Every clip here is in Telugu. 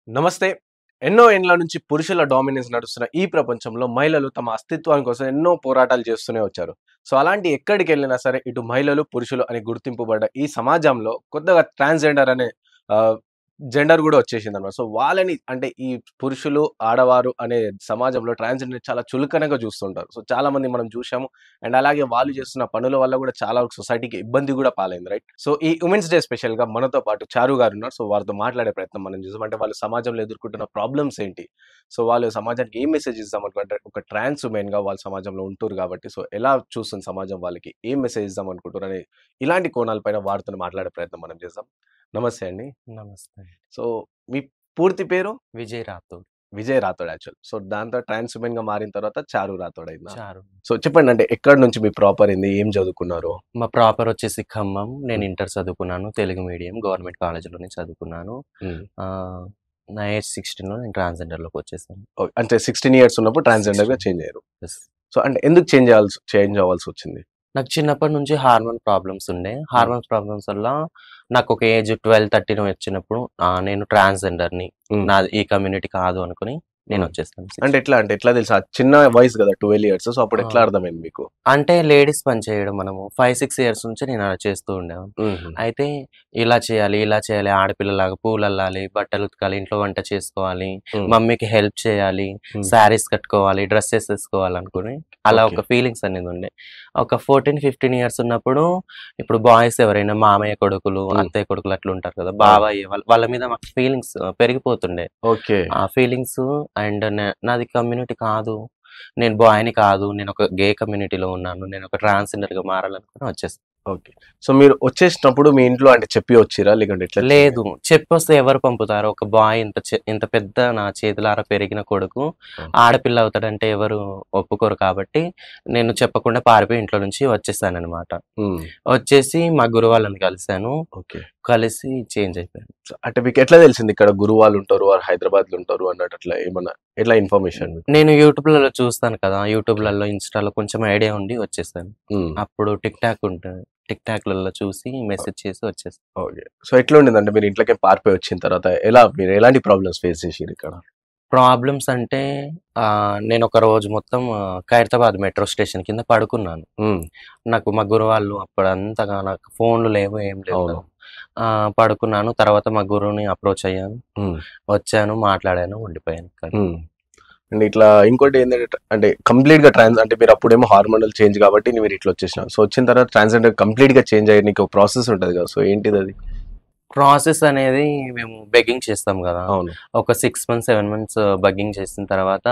నమస్తే. ఎన్నో ఏండ్ల నుంచి పురుషుల డామినెన్స్ నడుస్తున్న ఈ ప్రపంచంలో మహిళలు తమ అస్తిత్వం కోసం ఎన్నో పోరాటాలు చేస్తూనే వచ్చారు. సో, అలాంటి ఎక్కడికెళ్ళినా సరే ఇటు మహిళలు, పురుషులు అని గుర్తింపుబడ్డ ఈ సమాజంలో కొత్తగా ట్రాన్స్‌జెండర్ అనే ఆహ్, జెండర్ గూడా వచ్చేసిందన్నమాట. సో, వాళ్ళని అంటే ఈ పురుషులు, ఆడవారు అనే సమాజంలో ట్రాన్స్‌జెండర్‌ని చాలా చులకనగా చూస్తుంటారు. సో, చాలామంది మనం చూసాము. అండ్ అలాగే వాళ్ళు చేస్తున్న పనుల వల్ల గూడా చాలా వరకు సొసైటీకి ఇబ్బంది గూడా పాలైంది. రైట్? సో, ఈ ఉమెన్స్ డే స్పెషల్‌గా మనతో పాటు చారు గారున్నారు. సో, వారితో మాట్లాడే ప్రయత్నం మనం చేద్దాం. అంటే వాళ్ళు సమాజంలో ఎదుర్కొంటున్న ప్రాబ్లమ్స్ ఏంటి? సో, వాళ్ళు సమాజానికి ఏం మెసేజ్ ఇద్దామనుకుంటే ఒక ట్రాన్స్ వుమెన్‌గా వాళ్ళు సమాజంలో ఉంటుర్రు గాబట్టి, సో, ఎలా చూస్తుంది సమాజం వాళ్ళకి? ఏం మెసేజ్ ఇద్దామనుకుంటుర్రని ఇలాంటి కోణాల పైన వారితోని మాట్లాడే ప్రయత్నం మనం చేద్దాం. నమస్తే అండి. నమస్తే. సో, మీ పూర్తి పేరు? విజయ్ రాథోడ్. విజయ్ రాథోడ్ యాక్చువల్. సో, దాంతో ట్రాన్స్ వుమెన్‌గా మారిన తర్వాత చారు రాథోడ్ అయిందా? చారు. సో, చెప్పండి అంటే ఎక్కడి నుంచి మీ ప్రాపర్ ఏంది? ఏం చదువుకున్నారు? మా ప్రాపర్ వచ్చేసి ఖమ్మం. నేను హ్మ్. ఇంటర్ చదువుకున్నాను. తెలుగు మీడియం గవర్నమెంట్ కాలేజ్‌లోనే చదువుకున్నాను. హ్మ్. ఆహ్, నా ఏజ్ 16లో నేను ట్రాన్స్‌జెండర్‌లోకి వచ్చేసాను. ఓహ్! అంటే 16 ఇయర్స్ ఉన్నప్పుడు ట్రాన్స్‌జెండర్‌గా 16 చేంజ్ అయ్యారు. యెస్. సో, అంటే ఎందుకు చేంజ్ అవ్వాల్సొచ్చింది? నాకు చిన్నప్పటి నుంచి హార్మోన్ ప్రాబ్లమ్స్ ఉండే. హ్మ్. హార్మోన్ ప్రాబ్లమ్స్ వల్ల నాకొక ఏజ్ 12, 13 వచ్చినప్పుడు నేను ట్రాన్స్‌జెండర్‌ని. హ్మ్. నాది ఈ కమ్యూనిటీ కాదు అనుకుని హ్మ్. నేనొచ్చేసాను. అంటే ఎట్లా? అంటే ఎట్లా తెలుసు? చిన్న వయసు గదా! 12 ఇయర్స్. సో, అప్పుడు ఎట్లా ఆ! అర్థమైంది మీకు? అంటే లేడీస్ పని చేయడం మనము 5, 6 ఇయర్స్ నుంచి నేను అలా చేస్తూ ఉండేవాడిని. హుహు. అయితే ఇలా చేయాలి, ఇలా చేయాలి, ఆడపిల్లలాగా పూలల్లాలి, బట్టలు ఉతకాలి, ఇంట్లో వంట చేసుకోవాలి, హ్మ్. మమ్మీకి హెల్ప్ చేయాలి, హ్మ్. శారీస్ కట్టుకోవాలి, డ్రెసెస్ ఏసుకోవాలనుకుని అలా ఓకే. ఒక ఫీలింగ్స్ అనేది ఉండే. ఒక 14, 15 ఇయర్స్ ఉన్నప్పుడు ఇప్పుడు బాయ్స్ ఎవరైనా మామయ్య కొడుకులు, హ్మ్. అత్తయ్య కొడుకులు అట్లుంటారు కదా! అవును. బాబాయి వాళ్ళ మీద మాకు ఫీలింగ్స్ పెరిగిపోతుండే. ఓకే. ఆ ఫీలింగ్స్ అండ్ నాది కమ్యూనిటీ కాదు. నేను బాయ్‌ని కాదు. నేనొక గే కమ్యూనిటీలో ఉన్నాను. నేనొక ట్రాన్స్‌జెండర్‌గా మారాలనుకుని వచ్చేసా. ఓకే. సో, మీరు వచ్చేసినప్పుడు మీ ఇంట్లో అంటే చెప్పి వచ్చిర్రా? లేకుంటే ఎట్లా లేదు. చెప్పొస్తే ఎవరు పంపుతారు? ఒక బాయ్ ఇంత పెద్ద నా చేతులారా పెరిగిన కొడుకు ఆ! ఆడపిల్ల అవుతాడంటే ఎవరు ఒప్పుకోరు కాబట్టి, నేను చెప్పకుండా పారిపోయి ఇంట్లో నుంచి వచ్చేసాననమాట. హ్మ్. వచ్చేసి మా గురువు వాళ్ళని కలిసాను. ఓకే. కలిసి చేంజ్ అయిపోయాను. సో, అంటే మీకెట్లా తెలిసింది ఇక్కడ గురువు వాళ్ళుంటారు, వారు హైదరాబాద్‌లో ఉంటారు అన్నట్టు అట్లా ఏమన్నా ఎట్లా ఇన్ఫర్మేషన్ మీకు? నేను యూట్యూబ్‌లలో చూస్తాను కదా! యూట్యూబ్‌లలో, ఇన్‌స్టాలో కొంచెం ఐడియా ఉండి వచ్చేసాను. హ్మ్. అప్పుడు టిక్ టాక్ ఉంటది. టిక్ టాక్‌లలో చూసి మెసేజ్ చేసి వచ్చేసా. ఓకే. సో, ఎట్లుండిందంటే మీరు ఇంట్లోకి పారిపోయి వచ్చిన తర్వాత మీరు ఎలాంటి ప్రాబ్లమ్స్ ఫేస్ చేసిర్రిక్కడ? ప్రాబ్లమ్స్ అంటే నేనొక రోజు మొత్తం ఖైరతాబాద్ మెట్రో స్టేషన్ కింద పడుకున్నాను. హ్మ్. నాకు మా గురువాళ్ళు అప్పుడంతగా నాకు ఫోన్‌లు లేవు, ఏం లేవు అవును. కదా! పడుకున్నాను. తర్వాత మా గురువుని అప్రోచ్ అయ్యాను. హ్మ్. వచ్చాను, మాట్లాడాను, ఉండిపోయాను ఇక్కడ. హ్మ్. అండ్ ఇట్లా ఇంకోటేందంటే అంటే కంప్లీట్‌గా అంటే మీరప్పుడేమో హార్మోనల్ చేంజ్ కాబట్టి మీరిట్లా వచ్చేసినారు. సో, వచ్చిన తర్వాత ట్రాన్స్‌జెండర్ కంప్లీట్‌గా చేంజ్ అయ్యనీకి ఒక ప్రాసెస్ ఉంటది కదా! సో, ఏంటిదది? ప్రాసెస్ అనేది మేము బెగ్గింగ్ చేస్తాం గదా! అవును. ఒక 6 మంత్స్, 7 మంత్స్ బెగ్గింగ్ చేసిన తర్వాత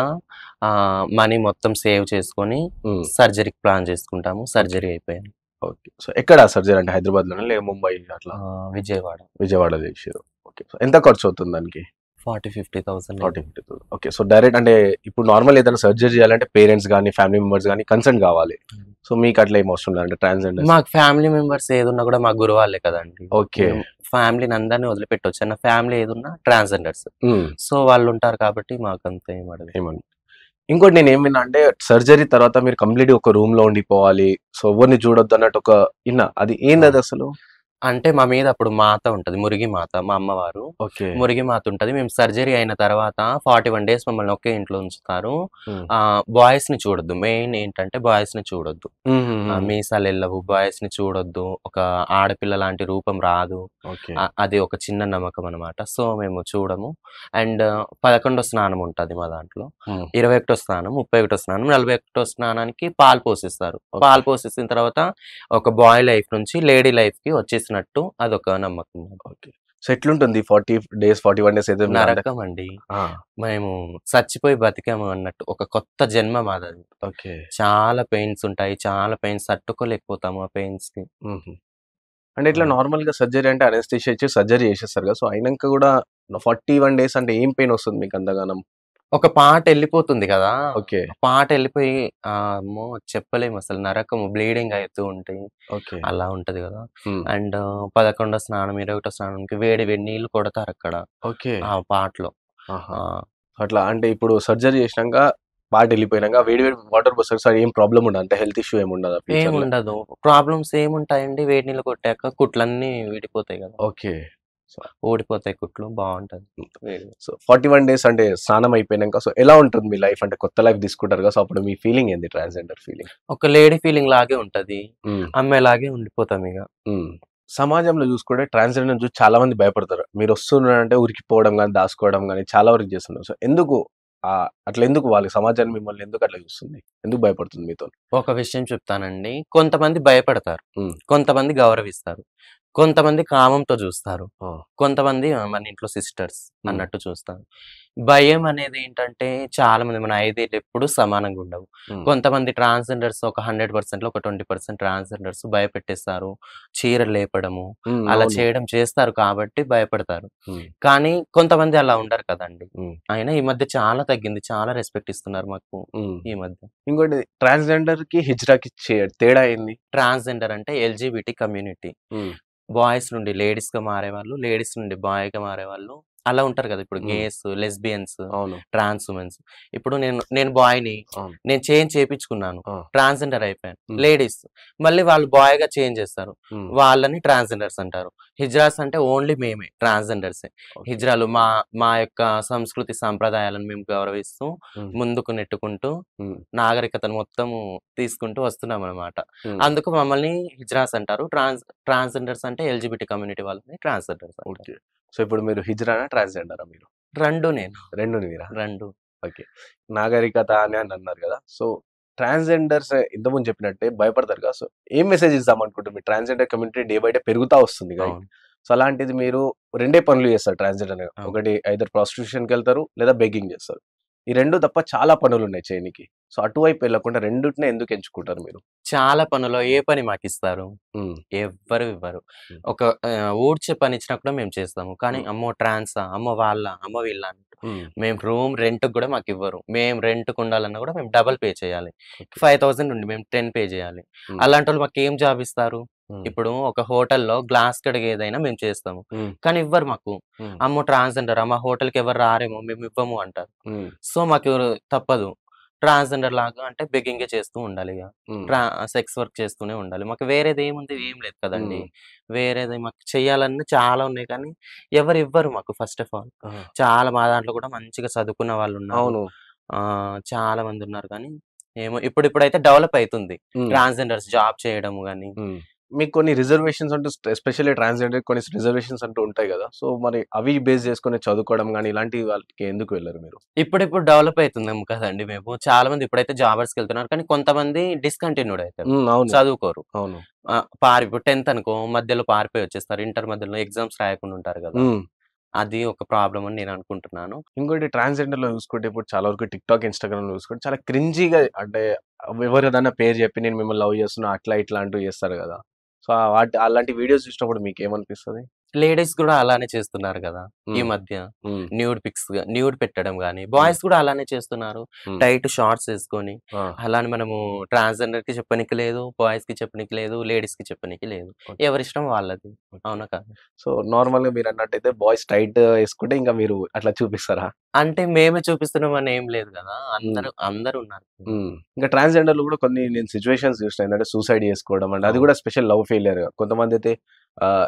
మనీ మొత్తం సేవ్ చేసుకొని హ్మ్. సర్జరీకి ప్లాన్ చేసుకుంటాము. ఓకే. సర్జరీ అయిపోయింది. ఓకే. సో, ఎక్కడ సర్జరీ అంటే హైదరాబాద్‌లోనా? ముంబై అట్లా విజయవాడ. విజయవాడలో చేసిర్రు. ఓకే. సో, ఎంత ఖర్చవుతుంది దానికి? 40,000, 50,000 40, అయింది. 50,000. ఓకే. సో, డైరెక్ట్ అంటే ఇప్పుడు నార్మల్ ఏదైనా సర్జరీ చేయాలంటే పేరెంట్స్ గాని, ఫ్యామిలీ మెంబర్స్ గాని కన్సెంట్ కావాలి. సో, మీకట్లా ఏం అవసరం లేదంటే ట్రాన్స్‌జెండర్స్ మాకు ఫ్యామిలీ మెంబర్స్ ఏదున్నా గూడా మా గురువాళ్ళే కదండీ! ఓకే. నేను ఫ్యామిలీని అందరిని వదిలిపెట్టొచ్చు. నా ఫ్యామిలీ ఏదున్నా ట్రాన్స్‌జెండర్స్. హ్మ్. సో, వాళ్ళుంటారు కాబట్టి మాకంత ఏం అడగరు. ఏమన్ ఇంకోటి నేనేం విన్నా అంటే సర్జరీ తర్వాత మీరు కంప్లీట్‌గా ఒక రూమ్‌లో ఉండిపోవాలి. సో, ఎవ్వరిని చూడొద్దన్నట్టు ఇన్నా. అది ఆ! ఏందదసలు? అంటే మా మీద అప్పుడు మాత ఉంటది. మురిగి మాత మా అమ్మవారు. ఓకే. మురిగి మాత ఉంటది. మేము సర్జరీ అయిన తర్వాత 41 డేస్ మమ్మల్ని ఒకే ఇంట్లో ఉంచుతారు. హ్మ్. బాయ్స్‌ని చూడొద్దు. మెయిన్ ఏంటంటే బాయ్స్‌ని చూడొద్దు. హుహుహు. మీసాలెల్లవు, బాయ్స్‌ని చూడొద్దు. ఒక ఆడపిల్ల లాంటి రూపం రాదు. ఓకే. అది ఒక చిన్న నమ్మకం అనమాట. సో, మేము చూడము. అండ్ 11 స్నానం ఉంటది మా దాంట్లో. హ్మ్. 21 స్నానం, 31 స్నానం, 41 స్నానానికి పాలు పోసిస్తారు. ఓకే. పాలు పోసేసిన తర్వాత ఒక బాయ్ లైఫ్ నుంచి లేడీ లైఫ్‌కి వచ్చేసినట్టు అదొక నమ్మకం. ఓకే. సో, ఎట్లుంటుంది 40 డేస్, 41 డేస్ అయితే మీరు అంటే నరకమండి. ఆ! మేము చచ్చిపోయి బతికాము అన్నట్టు. ఒక కొత్త జన్మ మాదది. ఓకే. చాలా పెయిన్స్ ఉంటాయి. చాలా పెయిన్స్ తట్టుకోలేకపోతాము ఆ పెయిన్స్‌కి. హుహు. అంటే ఆ! ఇట్లా నార్మల్‌గా సర్జరీ అంటే అనస్థీషియా ఇచ్చి సర్జరీ చేసేస్తారు కదా! సో, అయినంక గూడా 41 డేస్ అంటే ఏం పెయిన్ వస్తుంది మీకు అంతగానం? ఒక పార్టెళ్ళిపోతుంది గదా! ఓకే. ఆ పార్టెళ్ళిపోయి అమ్మో! చెప్పలేమసలు నరకము బ్లీడింగ్ అయితూ ఉంటాయి. ఓకే. అలా ఉంటది గదా! హ్మ్. అండ్ 11 స్నానం, 21 స్నానంకి వేడి వేడి నీళ్ళు కొడతారక్కడ. ఓకే. ఆ పార్ట్‌లో. ఆహా! ఆ! అట్లా అంటే ఇప్పుడు సర్జరీ చేసినంక పార్ట్ వెళ్ళిపోయినాక వేడి వేడి వాటర్ పోస్తారు. సో ఏం ప్రాబ్లమ్ ఉండదు, అంటే హెల్త్ ఇష్యూ ఏమి ఉండదా ఫ్యూచర్ లో? ఏముండదు. ప్రాబ్లమ్స్ ఏముంటాయండి? వేడి నీళ్ళు కొట్టాక కుట్లన్నీ విడిపోతాయి గదా! ఓకే. సో ఊడిపోతాయి కుట్లు. బావుంటది. వేడిగా. సో 41 డేస్ అంటే స్నానం అయిపోయినాక సో ఎలా ఉంటుంది మీ లైఫ్? అంటే కొత్త లైఫ్ తీసుకుంటారు కదా, సో అప్పుడు మీ ఫీలింగ్ ఏంది, ట్రాన్స్జెండర్ ఫీలింగ్? ఒక లేడీ ఫీలింగ్ లాగే ఉంటది. హ్మ్. అమ్మాయిలాగే ఉండిపోతామిగ. హ్మ్. సమాజంలో చూసుకుంటే ట్రాన్స్‌జెండర్‌ని చూసి చాలా మంది భయపడతారు. మీరొస్తున్నారంటే ఉరికిపోవడం గాని, దాసుకోవడం గాని చాలా వరకు చేస్తున్నారు. సో ఎందుకు అట్లా ఎందుకు వాళ్ళు సమాజాన్ని మిమ్మల్ని ఎందుకు అట్లా చూస్తుంది? ఎందుకు భయపడుతుంది మీతోని? ఒక విషయం చెప్తానండి. కొంతమంది భయపడతారు. హ్మ్. కొంతమంది గౌరవిస్తారు. కొంతమంది కామంతో చూస్తారు. ఆ! కొంతమంది మన ఇంట్లో సిస్టర్స్ హ్మ్. అన్నట్టు చూస్తారు. భయం అనేది ఏంటంటే చాలా మంది మన 5 ఏళ్ళు ఎప్పుడు సమానంగా ఉండవు. హ్మ్. కొంతమంది ట్రాన్స్‌జెండర్స్ ఒక 100%లో ఒక 20% ట్రాన్స్‌జెండర్స్ భయపెట్టేస్తారు. చీరలు లేపడము, హ్మ్. అలా అవును. చేయడం చేస్తారు కాబట్టి భయపడతారు. హ్మ్. కానీ కొంతమంది అలా ఉండరు కదండీ! హ్మ్. అయినా ఈ మధ్య చాలా తగ్గింది. చాలా రెస్పెక్ట్ ఇస్తున్నారు మాకు హ్మ్. ఈ మధ్య. ఇంకోటి ట్రాన్స్‌జెండర్‌కి, హిజ్రాకి తేడా ఏంది? ట్రాన్స్‌జెండర్ అంటే ఎల్‌జీబీటీ కమ్యూనిటీ. హ్మ్. బాయ్స్ నుండి లేడీస్‌గా మారేవాళ్ళు, లేడీస్ నుండి బాయ్‌గా మారేవాళ్ళు. అలా ఉంటారు కదా! ఇప్పుడు హ్మ్. గేస్, లెస్బియన్స్, అవును. Trans womens. ఇప్పుడు నేను నేను బాయ్‌ని. అవును. నేను చేంజ్ చేపించుకున్నాను. ఆ! ట్రాన్స్‌జెండర్ అయిపోయాను. హ్మ్. లేడీస్. మళ్ళీ వాళ్ళు బాయ్‌గా చేంజ్ చేస్తారు. హ్మ్. వాళ్ళని ట్రాన్స్‌జెండర్స్ అంటారు. హిజ్రాస్ అంటే ఓన్లీ మేమే ట్రాన్స్‌జెండర్సే. ఓకే. హిజ్రాలు మా యొక్క సంస్కృతి సంప్రదాయాలను మేము గౌరవిస్తూ, హ్మ్. ముందుకు నెట్టుకుంటూ, హ్మ్. నాగరికతను మొత్తము తీసుకుంటూ వస్తున్నామనమాట. హ్మ్. అందుకు మమ్మల్ని హిజ్రాస్ అంటారు. ట్రాన్స్‌జెండర్స్ అంటే ఎల్‌జీబీటీ కమ్యూనిటీ వాళ్ళని ట్రాన్స్‌జెండర్స్ అంటారు. ఓకే. సో ఇప్పుడు మీరు హిజ్రానా? ట్రాన్స్‌జెండరా మీరు? 2 నేను. 2 మీరా? 2. ఓకే. నాగరికత అని అన్నారు గదా! సో ట్రాన్స్‌జెండర్స్ ఇంతకుముందు చెప్పినట్టే భయపడతారు కదా! సో ఏం మెసేజ్ ఇద్దాం అనుకుంటున్నారు? మీ transgender community day by day పెరుగుతా వస్తుంది రైట్? అవును. సో అలాంటిది మీరు రెండే పనులు చేస్తారు ట్రాన్స్‌జెండర్‌గా. అవును. ఒకటి ఐదర్ ప్రాస్టిట్యూషన్‌కెళ్తారు లేదా బెగ్గింగ్ చేస్తారు. ఈ 2 తప్ప చాలా పనులున్నాయి చేయనీకి. సో అటువైపు వెళ్ళకుండా రెండిటినే ఎందుకు ఎంచుకుంటారు మీరు? చాలా పనులో ఏ పని మాకిస్తారు? హ్మ్. ఎవ్వరు ఇవ్వరు. హ్మ్. ఒక ఊడ్చే పనిచ్చినా కూడా మేము చేస్తాము. కానీ హ్మ్. అమ్మో! ట్రాన్సా? అమ్మో! వాళ్ళా? అమ్మో! వీళ్ళా? అన్నట్టు. హ్మ్. మేము రూమ్ రెంట్‌కి గూడా మాకివ్వరు. మేము రెంట్‌కుండాలన్నా గూడా మేము డబుల్ పే చేయాలి. ఓకే. 5,000 నుండి మేము 10 పే చేయాలి. హ్మ్. అలాంటోళ్ళు మాకేం జాబ్ ఇస్తారు? హ్మ్. ఇప్పుడు ఒక హోటల్‌లో గ్లాస్ కడిగేదైనా మేము చేస్తాము. హ్మ్. కానీ ఇవ్వరు మాకు. హ్మ్. అమ్మో! ట్రాన్స్‌జెండరా? మా హోటల్‌కి ఎవరు రారేమో మేమివ్వము అంటారు. హ్మ్. సో, మాకు తప్పదు. ట్రాన్స్‌జెండర్ లాగా అంటే బెగ్గింగే చేస్తూ ఉండాలిగ. హ్మ్. సెక్స్ వర్క్ చేస్తూనే ఉండాలి. మాకు వేరేదేముంది? ఏం లేదు కదండీ! హ్మ్. వేరేది మాకు చేయాలన్నీ చాలా ఉన్నాయి కానీ, ఎవరివ్వరు మాకు ఫస్ట్ ఆఫ్ ఆల్. ఆ! చాలా మా దాంట్లో కూడా మంచిగా చదువుకున్న వాళ్ళున్నారు. అవును. చాలా మందున్నారు కానీ, ఏమో ఇప్పుడిప్పుడైతే డెవలప్ అయితుంది. హ్మ్. ట్రాన్స్‌జెండర్స్ జాబ్ చేయడం గాని. హ్మ్. మీకు కొన్ని రిజర్వేషన్స్ అంటూ ఎస్పెషల్లీ ట్రాన్స్‌జెండర్‌కి కొన్ని రిజర్వేషన్స్ అంటూ ఉంటాయి గదా! సో, మరి అవి బేస్ చేసుకొని చదువుకోవడం గాని, ఇలాంటి వాటికి ఎందుకు వెళ్లరు మీరు? ఇప్పుడిప్పుడు డెవలప్ అయితున్నాం కదండీ మేము. చాలా మంది ఇప్పుడైతే జాబర్స్‌కెళ్తున్నారు. కానీ కొంతమంది డిస్కంటిన్యూడ్ అయితారు. హ్మ్. అవును. చదువుకోరు. అవును. ఇప్పుడు 10థ్ అనుకో మధ్యలో పారిపోయి వచ్చేస్తారు. ఇంటర్ మధ్యలో ఎగ్జామ్స్ రాయకుండా ఉంటారు గదా! హ్మ్. అది ఒక ప్రాబ్లమ్ అని నేను అనుకుంటున్నాను. ఇంకోటి ట్రాన్స్‌జెండర్‌లో చూసుకుంటే ఇప్పుడు చాలా వరకు టిక్‌టాక్, ఇన్‌స్టాగ్రామ్‌లో చూసుకుంటే చాలా క్రింజీగా, అంటే ఎవరేదన్నా పేరు చెప్పి నేను మిమ్మల్ని లవ్ చేస్తున్నా అట్లా ఇట్లా అంటూ చేస్తారు గదా! సో, అలాంటి వీడియోస్ చూసినప్పుడు మీకేమనిపిస్తది? లేడీస్ గూడా అలానే చేస్తున్నారు గదా! ఈ హ్మ్. మధ్య. హ్మ్. న్యూడ్ పెట్టడం గాని, హ్మ్. బాయ్స్ గూడా అలానే చేస్తున్నారు. హ్మ్. టైట్ షార్ట్స్ ఏసుకొని, ఆ! అలాని మనము ట్రాన్స్‌జెండర్‌కి చెప్పనీకి లేదు, బాయ్స్‌కి చెప్పనీకి లేదు, లేడీస్‌కి చెప్పనీకి లేదు. ఓకే. ఎవరిష్టం వాళ్ళది. ఓకే. అవునా కాదా? సో, నార్మల్‌గా మీరన్నట్టయితే బాయ్స్ టైట్ యేసుకుంటే ఇంక మీరు అట్లా చూపిస్తారా? అంటే మేమే చూపిస్తున్నామని ఏం లేదు గదా! హ్మ్. అందరున్నారు. హ్మ్. ఇంకా ట్రాన్స్‌జెండర్‌లో గూడా కొన్ని నేను సిట్యుయేషన్స్ చూసిన. ఏంటంటే సూసైడ్ చేసుకోవడం అండ్ అది అవును. గూడా స్పెషల్ లవ్ ఫెయిల్యూర్. కొంతమందయితే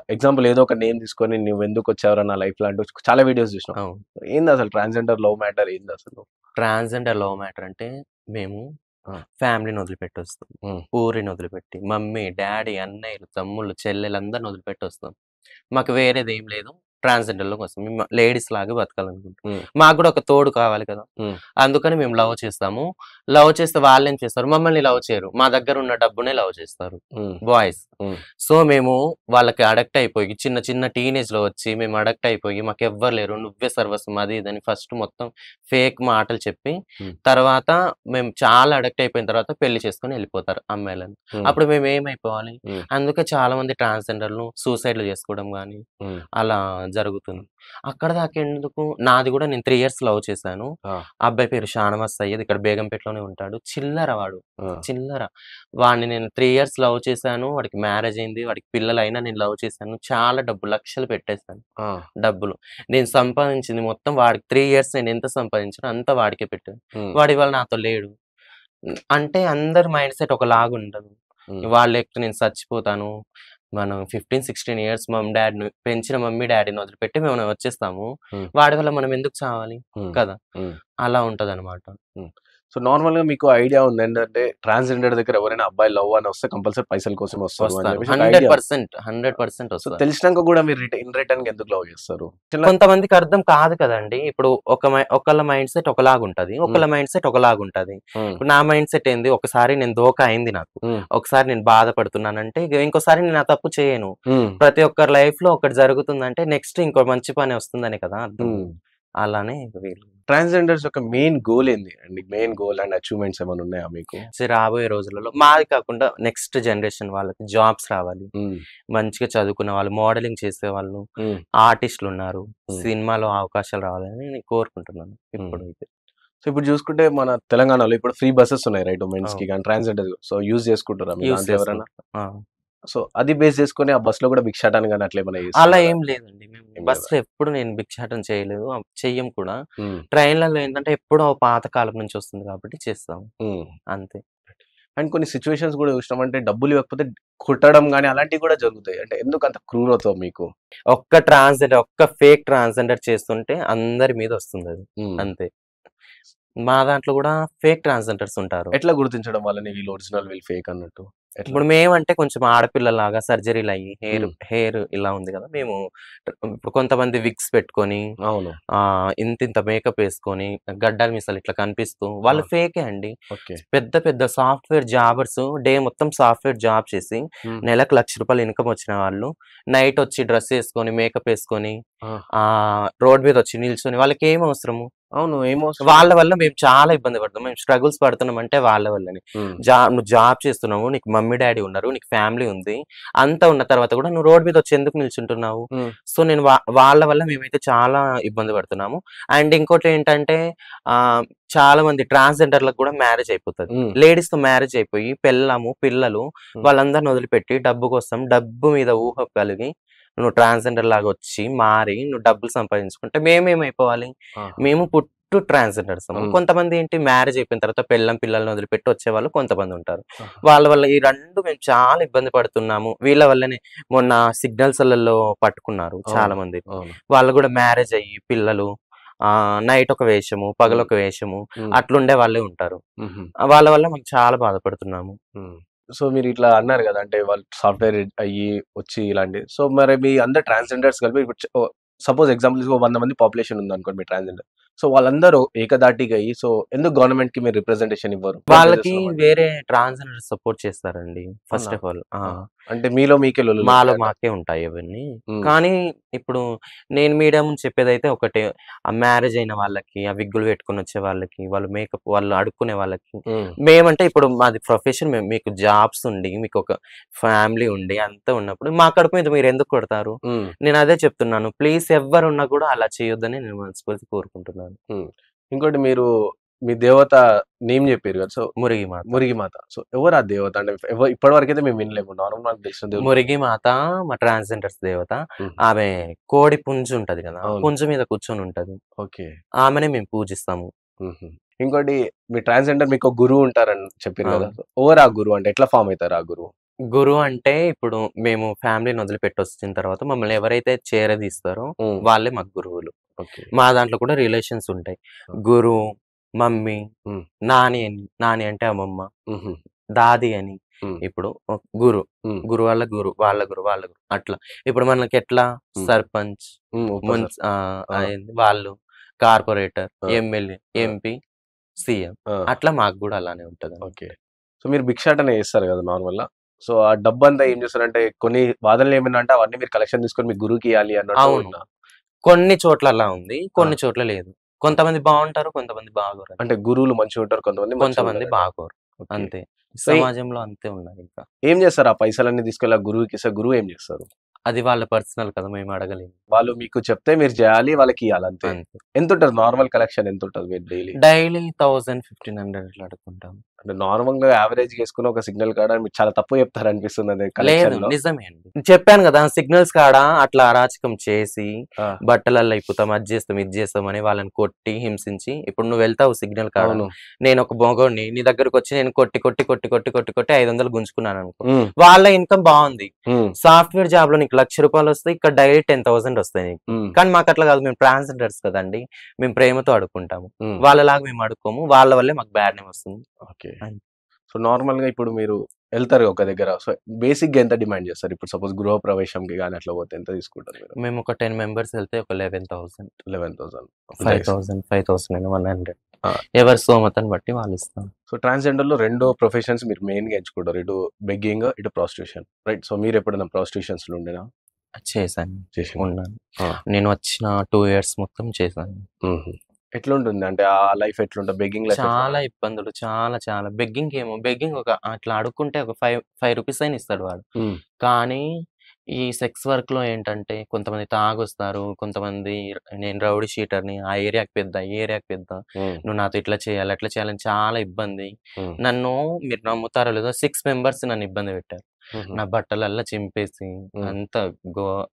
ఎగ్జాంపుల్ ఏదో ఒక నేమ్ తీసుకొని నువ్వెందుకొచ్చావురా నా లైఫ్‌లో అంటూ చాలా వీడియోస్ చూసినాం. అవును. ఏందసలు ట్రాన్స్‌జెండర్ లవ్ మ్యాటర్ ఏందసలు? ట్రాన్స్‌జెండర్ లవ్ మ్యాటర్ అంటే మేము ఆ! ఫ్యామిలీని వదిలిపెట్టొస్తాం. హ్మ్. ఊరిని వదిలిపెట్టి, మమ్మీ, డ్యాడీ, అన్నయ్యలు, తమ్ముళ్ళు, చెల్లెలు అందరిని వదిలిపెట్టొస్తాం. మాకు వేరేదేం లేదు. ట్రాన్స్‌జెండర్‌లోకొస్తాం. మేము లేడీస్‌లాగా బతకాలనుకుంటాం. హ్మ్. మాకు గూడా ఒక తోడు కావాలి కదా! హ్మ్. అందుకని మేము లవ్ చేస్తాము. లవ్ చేస్తే వాళ్ళేం చేస్తారు? మమ్మల్ని లవ్ చేయరు. మా దగ్గరున్న డబ్బునే లవ్ చేస్తారు హ్మ్. బాయ్స్. హ్మ్. సో, మేము వాళ్ళకి అడక్ట్ అయిపోయి చిన్న చిన్న టీనేజ్‌లో వచ్చి మేము అడక్ట్ అయిపోయి మాకెవ్వరు లేరు. నువ్వే సర్వస్వం అది ఇది అని ఫస్ట్ మొత్తం ఫేక్ మాటలు చెప్పి, హ్మ్. తర్వాత మేము చాలా అడక్ట్ అయిపోయిన తర్వాత పెళ్లి చేసుకొని ఎళ్ళిపోతారు అమ్మాయిలని. హ్మ్. అప్పుడు మేమేమైపోవాలి? హ్మ్. అందుకే చాలామంది ట్రాన్స్‌జెండర్‌లు సూసైడ్‌లు చేసుకోవడం గాని, హ్మ్. అలా జరుగుతుంది. అక్కడ దాకా ఎందుకు నాది గూడా నేను 3 ఇయర్స్ లవ్ చేశాను. ఆ! ఆ అబ్బాయి పేరు షానవాజ్ సయ్యద్. ఇక్కడ బేగంపేటలోనే ఉంటాడు. చిల్లర వాడు. ఆ! చిల్లర. వాడిని నేను 3 ఇయర్స్ లవ్ చేశాను. వాడికి మ్యారేజ్ అయింది. వాడికి పిల్లలైనా నేను లవ్ చేశాను. చాలా డబ్బు లక్షలు పెట్టేసాను ఆ! డబ్బులు. నేను సంపాదించింది మొత్తం వాడికి 3 ఇయర్స్ నేను ఎంత సంపాదించానో అంతా వాడికే పెట్టాను. హ్మ్. వాడు ఇవాళ నాతో లేడు. అంటే అందరి మైండ్ సెట్ ఒకలాగుండదు. హ్మ్. వాళ్ళెక్కడ నేను సచ్చిపోతాను. మనం 15, 16 ఇయర్స్ డ్యాడీని పెంచిన మమ్మీ, డ్యాడీని వదిలిపెట్టి మేము వచ్చేస్తాము. హ్మ్. వాడి వల్ల మనం ఎందుకు చావాలి? హ్మ్. కదా! హ్మ్. అలా ఉంటదనమాట. హ్మ్. సో, నార్మల్‌గా మీకు ఐడియా ఉంది. ఏంటంటే ట్రాన్స్‌జెండర్ దగ్గర ఎవరైనా అబ్బాయి లవ్ అని వస్తే కంపల్సరీ పైసల కోసమే వస్తారు అని వస్తారు. చెప్పేసి ఒక ఐడియా ఉంది. 100% సో, వస్తారు. తెలిసినంక గూడా మీరు ఇన్ రిటర్న్‌గా ఎందుకు లవ్ చేస్తారు? కొంతమందికి అర్థం కాదు కదండీ! ఇప్పుడు ఒకళ్ళ మైండ్ సెట్ ఒకలాగుంటది. హ్మ్. ఒకళ్ళ మైండ్ సెట్ ఒకలాగుంటది. హ్మ్. ఇప్పుడు నా మైండ్ సెట్ ఏంది? ఒకసారి నేను దోఖా అయింది నాకు. హ్మ్. ఒకసారి నేను బాధపడుతున్నానంటే ఇంకోసారి నేను ఆ తప్పు చేయను. హ్మ్. ప్రతి ఒక్కరి లైఫ్‌లో ఒకటి జరుగుతుందంటే నెక్స్ట్ ఇంకో మంచి పనే వస్తుందనే కదా అర్థం. హ్మ్. అలానే వీళ్ళు. ట్రాన్స్‌జెండర్స్ యొక్క మెయిన్ గోల్ ఏంది అండి? మెయిన్ గోల్ అండ్ అచీవ్‌మెంట్స్ ఏమైనా ఉన్నాయా మీకు? రాబోయే రోజులలో మాది కాకుండా నెక్స్ట్ జనరేషన్ వాళ్ళకి జాబ్స్ రావాలి. హ్మ్. మంచిగా చదువుకున్న వాళ్ళు, మోడలింగ్ చేసేవాళ్ళు, హ్మ్. ఆర్టిస్టులున్నారు. హ్మ్. సినిమాలో అవకాశాలు రావాలని నేను కోరుకుంటున్నాను హ్మ్. ఇప్పుడైతే. సో, ఇప్పుడు చూసుకుంటే మన తెలంగాణలో ఇప్పుడు ఫ్రీ బసెస్ ఉన్నాయి రైట్ మెన్స్‌కి అవును. గాని ట్రాన్స్‌జెండర్ సో, యూజ్ చేసుకుంటుర్రా మీ యూజ్ దాంట్లో ఎవరైనా? చేసుకుంటా. ఆ! సో, అది బేస్ చేసుకొని ఆ బస్‌లో కూడా భిక్షాటన గాని అట్లా ఏమైనా అలా చేస్తున్నారా? ఏం లేదండి. మేము ఏం లేదా? బస్‌లో ఎప్పుడు నేను భిక్షాటన చేయలేదు. చెయ్యం కూడా. హ్మ్. ట్రైన్‌లలో ఏంటంటే ఎప్పుడో పాతకాలం నుంచి వస్తుంది కాబట్టి చేస్తాం. హ్మ్. అంతే. అండ్ కొన్ని సిట్యుయేషన్స్ గూడా చూసినామంటే డబ్బులు ఇవ్వకపోతే కొట్టడం గాని అలాంటివి కూడా జరుగుతాయి. అంటే ఎందుకంత క్రూరత మీకు? ఒక్క ఫేక్ ట్రాన్స్‌జెండర్ చేస్తుంటే అందరి మీద వస్తుందది. హ్మ్. అంతే. మా దాంట్లో గూడా ఫేక్ ట్రాన్స్‌జెండర్స్ ఉంటారు. ఎట్లా గుర్తించడం వాళ్ళని వీళ్ళు ఒరిజినల్ వీళ్ళు ఫేక్ అన్నట్టు? ఎట్లా? ఇప్పుడు మేమంటే కొంచెం ఆడపిల్లలాగా సర్జరీలయ్యి హెయిర్ హ్మ్. హెయిర్ ఇలా ఉంది గదా! మేము ఇప్పుడు కొంతమంది విగ్స్ పెట్టుకొని అవును. ఇంతింత మేకప్ ఏసుకొని, గడ్డాలు మీసాలు ఇట్లా కనిపిస్తూ ఆ! వాళ్ళు ఫేకే అండి. ఓకే. పెద్ద పెద్ద సాఫ్ట్‌వేర్ జాబర్స్ డే మొత్తం సాఫ్ట్‌వేర్ జాబ్ చేసి హ్మ్. నెలకు ₹1,00,000 ఇన్‌కమ్ వచ్చిన వాళ్ళు నైట్ వచ్చి డ్రెస్ ఏసుకొని, మేకప్ ఏసుకొని ఆ! రోడ్ మీదొచ్చి నిల్చొని వాళ్ళకేం అవసరము? అవును. ఏమవసరం? వాళ్ళ వల్ల మేము చాలా ఇబ్బంది పడుతున్నాం. మేము స్ట్రగుల్స్ పడుతున్నామంటే వాళ్ళ వల్లనే. హ్మ్. నువ్వు జాబ్ చేస్తున్నావు. నీకు మమ్మీ, డ్యాడీ ఉన్నారు. నీకు ఫ్యామిలీ ఉంది. అంతా ఉన్న తర్వాత కూడా నువ్వు రోడ్ మీదొచ్చి ఎందుకు నిల్చుంటున్నావు? హ్మ్. సో, నేను వాళ్ళ వల్ల మేమైతే చాలా ఇబ్బంది పడుతున్నాము. అండ్ ఇంకోటేంటంటే ఆహ్, చాలా మంది ట్రాన్స్‌జెండర్‌లకు కూడా మ్యారేజ్ అయిపోతది. హ్మ్. లేడీస్‌తో మ్యారేజ్ అయిపోయి పెళ్ళాము, పిల్లలు హ్మ్. వాళ్ళందరిని వదిలిపెట్టి డబ్బు కోసం డబ్బు మీద ఊహ కలిగి నువ్వు ట్రాన్స్‌జెండర్ లాగా వచ్చి మారి నువ్వు డబ్బులు సంపాదించుకుంటే మేమేమైపోవాలి? ఆహా! మేము ట్రాన్స్‌జెండర్సము. హ్మ్. కొంతమంది ఏంటి మ్యారేజ్ అయిపోయిన తర్వాత పిల్లల్ని వదిలిపెట్టి వచ్చేవాళ్ళు కొంతమందుంటారు. ఆహా! వాళ్ళ వల్ల ఈ 2 మేము చాలా ఇబ్బంది పడుతున్నాము. వీళ్ళ వల్లనే మొన్న సిగ్నల్స్‌లలో పట్టుకున్నారు అవును. చాలా మందిని. అవును. వాళ్ళు గూడా మ్యారేజ్ అయ్యి పిల్లలు నైట్ ఒక వేషము, హ్మ్. పగలొక వేషము హ్మ్. అట్లుండే వాళ్ళే ఉంటారు. హుహు. వాళ్ళ వల్ల మేము చాలా బాధపడుతున్నాము. హ్మ్. సో, మీరిట్లా అన్నారు గదా! అంటే వాళ్ళు సాఫ్ట్‌వేర్ అయ్యి వచ్చి ఇలాంటి సో, మరి మీ అందరు ట్రాన్స్‌జెండర్స్ కలిపి ఇప్పుడు సపోజ్ ఎగ్జాంపుల్‌గా 100 మంది పాపులేషన్ ఉందనుకోండి మీ ట్రాన్స్‌జెండర్. సో, వాళ్ళందరూ ఏకధాటిగా అయ్యి సో, ఎందుకు గవర్నమెంట్‌కి మీరు రిప్రజెంటేషన్ ఇవ్వరు? అందరు వాళ్ళకి చేసేస్తున్నామని. వేరే ట్రాన్స్‌జెండర్ సపోర్ట్ చేస్తారండి. అవునా? First of all. ఆ! ఆ! అంటే మీలో మీకే మాలో లొల్లులుంటాయంటారు. మాకే ఉంటాయి అవన్నీ. హ్మ్. కానీ ఇప్పుడు నేను మీడియా ముందు చెప్పేదైతే ఒకటే. ఆ మ్యారేజ్ అయిన వాళ్ళకి, ఆ విగ్గులు పెట్టుకొనొచ్చే వాళ్ళకి, వాళ్ళు అడుక్కునే వాళ్ళకి, హ్మ్. మేమంటే ఇప్పుడు మాది ప్రొఫెషన్ మీకు జాబ్స్ ఉండి, మీకొక ఫ్యామిలీ ఉండి అంతా ఉన్నప్పుడు మా కడుపు మీద మీరెందుకు కొడతారు? హ్మ్. నేనదే చెప్తున్నాను. ప్లీజ్ ఎవ్వరున్నా కూడా అలా చేయొద్దని నేను మనస్ఫూర్తిగా కోరుకుంటున్నాను. హ్మ్. ఇంకోటి మీరు మీ దేవత నేమ్ జెప్పిర్రు గదా! సో, మురిగి మాత. మురిగిమాత. సో, ఎవరా దేవత? అంటే ఇప్పటి వరకైతే మేము వినలేము. నార్మల్ మనకు తెలిసిన దేవుళ్ళు మురిగి మాత మా ట్రాన్స్‌జెండర్స్ దేవత. హుహు. ఆమె కోడి పుంజు ఉంటది గదా! అవును. పుంజు మీద కూర్చొనుంటది. ఓకే. ఆమెనే మేము పూజిస్తాము. హుహు. ఇంకోటి మీ ట్రాన్స్‌జెండర్ మీకో గురువు ఉంటారని చెప్పిర్రు గదా! అవును. సో, ఎవరా గురువు? అంటే ఎట్లా ఫార్మ్ అయితారు ఆ గురువు? గురువు అంటే ఇప్పుడు మేము ఫ్యామిలీని వదిలిపెట్టొచ్చిన తర్వాత మమ్మల్ని ఎవరైతే చేరదీస్తారో హ్మ్. వాళ్ళే మాకు గురువులు. ఓకే. మా దాంట్లో కూడా రిలేషన్స్ ఉంటాయి. ఆ! గురువు, మమ్మీ, హ్మ్. నాని అంటే అమ్మమ్మ, హుహు. దాది అని. హ్మ్. ఇప్పుడు గురు, హ్మ్. గురు వాళ్ళ గురు, వాళ్ళ గురు అట్లా. ఇప్పుడు మనకెట్లా హ్మ్. సర్పంచ్, హ్మ్. ఉపసర్ ఆ! అయింది వాళ్ళు, కార్పొరేటర్, ఆ! ఎమ్మెల్యే, ఆ! ఎంపీ, సీఎం ఆ! అట్లా మాకు గూడా అలానే ఉంటదనమాట. ఓకే. సో, మీరు భిక్షాటన చేస్తారు గదా! నార్మల్‌గా. సో, ఆ డబ్బంతా ఏం చేస్తారంటే కొన్ని వాదనలేమన్నా అంటే అవన్నీ మీరు కలెక్షన్ తీసుకొని మీ గురువుకియ్యాలి అన్నట్టు అవును. విన్నా. కొన్ని చోట్ల అలా ఉంది. ఆ! కొన్ని చోట్ల లేదు. కొంతమంది బావుంటారు. కొంతమంది బాగోరంతే. అంటే గురువులు మంచిగుంటారు. కొంతమంది కొంతమంది మంచిగుండరంటారు. బాగోరు. ఓకే. అంతే. సో, సమాజంలో అంతే ఉన్నారింకా. ఏం చేస్తారు? ఆ పైసలన్నీ తీసుకెళ్ళి ఆ గురువుకిస్తే గురువు ఏం చేస్తారు? అది వాళ్ళ పర్సనల్ కదా! మేము అడగలేము. వాళ్ళు మీకు చెప్తే మీరు చేయాలి. వాళ్ళకియ్యాలి అంతే. అంతే. ఎంతుంటది నార్మల్ కలెక్షన్ ఎంతుంటది మీరు డైలీ? డైలీ 1000, 1500 అట్లా అడుక్కుంటాం. అంటే నార్మల్‌గా యావరేజ్‌గా యేసుకున్న ఒక సిగ్నల్ కాడ మీరు చాలా తక్కువ చెప్తారనిపిస్తుందండి లేదు. కలెక్షన్‌లో. నిజమే అండి. చెప్పాను గదా! సిగ్నల్స్ కాడ అట్లా అరాచకం చేసి, ఆ! బట్టలల్లో ఇప్పుతాం, అది జేస్తాం, ఇది జేస్తాం అని వాళ్ళని కొట్టి, హింసించి ఇప్పుడు నువ్వెళ్తావు సిగ్నల్ కాడ. అవును. నేనొక మొగోడిని నీ దగ్గరకొచ్చి నేను కొట్టి 500 గుంజుకున్నాననుకో. హ్మ్. వాళ్ళ ఇన్‌కమ్ బావుంది. హ్మ్. సాఫ్ట్‌వేర్ జాబ్‌లో నీకు రూ. 1,00,000 వస్తాయి. ఇక్కడ డైలీ 10,000 వస్తాయి నీకు. హ్మ్. కానీ మాకట్లా గాదు. మేము ట్రాన్స్‌జెండర్స్ కదండీ! మేము ప్రేమతో అడుక్కుంటాము. హ్మ్. వాళ్ళలాగా మేము అడుక్కోము. వాళ్ళ వల్లే మాకు బ్యాడ్ నేమ్ వస్తుంది. ఓకే. అంతే. సో, నార్మల్‌గా ఇప్పుడు మీరు ఎళ్తారు ఒక దగ్గర. సో, బేసిక్‌గా ఎంత డిమాండ్ చేస్తారు? ఇప్పుడు సపోజ్ గృహప్రవేశంకి గాని అట్లా పోతే ఎంత తీసుకుంటారు మీరు? మేము ఒక 10 మెంబర్స్ ఎళ్తే ఒక 11,000, 11,000 అంటే 5,000, 5,100 ఆ! ఎవరి స్తోమతను బట్టి వాళ్ళిస్తాం. సో, ట్రాన్స్‌జెండర్‌లో 2 ప్రొఫెషన్స్ మీరు మెయిన్‌గా ఎంచుకుంటారు. ఇటు బెగ్గింగ్, ఇటు ప్రాస్టిట్యూషన్. రైట్. సో, మీరెప్పుడైనా ప్రాస్టిట్యూషన్స్‌లో ఉండేనా? చేశాను. చేసిండ్రా? ఉన్నాను. ఆ! నేను వచ్చిన 2 ఇయర్స్ మొత్తం చేశాను. హుహు. ఎట్లుంటుంది? అంటే ఆ లైఫ్ ఎట్లుంటది? బెగ్గింగ్ లైఫ్ చాలా ఎట్లుంటది? ఇబ్బందులు. చాలా. బెగ్గింగ్ ఒక అట్లా అడుక్కుంటే ఒక 5 రూపీస్ అయినా ఇస్తాడు వాడు. హ్మ్. కానీ ఈ సెక్స్ వర్క్‌లో ఏంటంటే కొంతమంది తాగొస్తారు. కొంతమంది నేను రౌడీ షీటర్‌ని. ఆ ఏరియాకి పెద్ద, ఈ ఏరియాకి పెద్ద. హ్మ్. నువ్వు నాతో ఇట్లా చేయాలి, అట్లా చేయాలని చాలా ఇబ్బంది. హ్మ్. నన్ను మీరు నమ్ముతారో లేదో 6 మెంబర్స్ నన్ను ఇబ్బంది పెట్టారు. హుహు. నా బట్టలల్లా చింపేసి హ్మ్. అంతా ఘో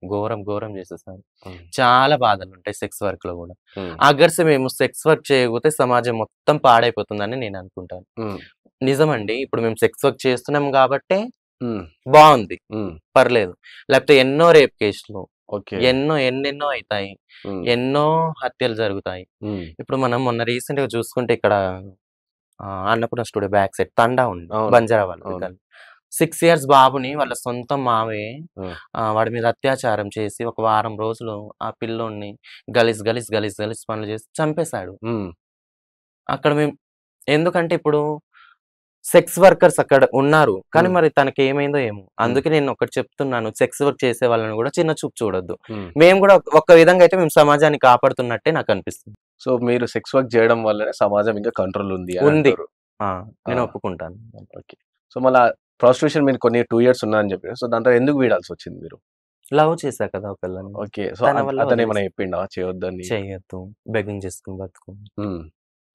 ఘోరం చేసేసారు. హ్మ్. చాలా బాధలుంటాయి సెక్స్ వర్క్‌లో గూడా. హ్మ్. మేము సెక్స్ వర్క్ చేయకపోతే సమాజం మొత్తం పాడైపోతుందని నేను అనుకుంటాను. హ్మ్. నిజమండి. ఇప్పుడు మేము సెక్స్ వర్క్ చేస్తున్నాం గాబట్టే హ్మ్. బావుంది. హ్మ్. పర్లేదు. లేకపోతే ఎన్నో రేప్ కేసులు, ఓకే. ఎన్నెన్నో అయితాయి. హ్మ్. ఎన్నో హత్యలు జరుగుతాయి. హ్మ్. ఇప్పుడు మనం మొన్న రీసెంట్‌గా చూసుకుంటే ఇక్కడ అన్నపూర్ణ స్టూడియో బ్యాక్ సైడ్ తండా ఉంది. అవును. బంజారా వాళ్ళది అవును. గల్లీ. 6 ఇయర్స్ బాబుని వాళ్ళ సొంత మావయ్యే ఆ! వాడి మీద అత్యాచారం చేసి ఒక వారం రోజులు ఆ పిల్లోడిని గలీజ్ పనులు చేసి చంపేసాడు. హ్మ్. అక్కడ మేము ఎందుకంటే ఇప్పుడు సెక్స్ వర్కర్స్ అక్కడ ఉన్నారు. కానీ హ్మ్. మరి తనకేమైందో ఏమో! హ్మ్. అందుకే నేను ఒకటి చెప్తున్నాను. సెక్స్ వర్క్ చేసే వాళ్ళని గూడా చిన్న చూపు చూడొద్దు. హ్మ్. మేము గూడా ఒక విధంగా అయితే మేము సమాజాన్ని కాపాడుతున్నట్టే నాకనిపిస్తుంది. సో, మీరు సెక్స్ వర్క్ జేయడం వల్లనే సమాజం ఇంకా కంట్రోల్ ఉంది అని ఉంది. అంటారు. ఆ! ఆ! నేను ఒప్పుకుంటాను. ఓకే. సో, మళ్ళా ప్రాస్టిట్యూషన్ మీరు కొన్ని 2 ఇయర్స్ ఉన్నా అని చెప్పారు. సో, దాని తర్వాత ఎందుకు వీడాల్సొచ్చింది మీరు? లవ్ చేశా కదా ఒకళ్ళని. ఓకే. సో, తన వల్ల అతనేమన్నా వదిలేసా. చెప్పిండా చేయొద్దని? చెయ్యొద్దు. బెగ్గింగ్ చేసుకొని బతుకు. హ్మ్.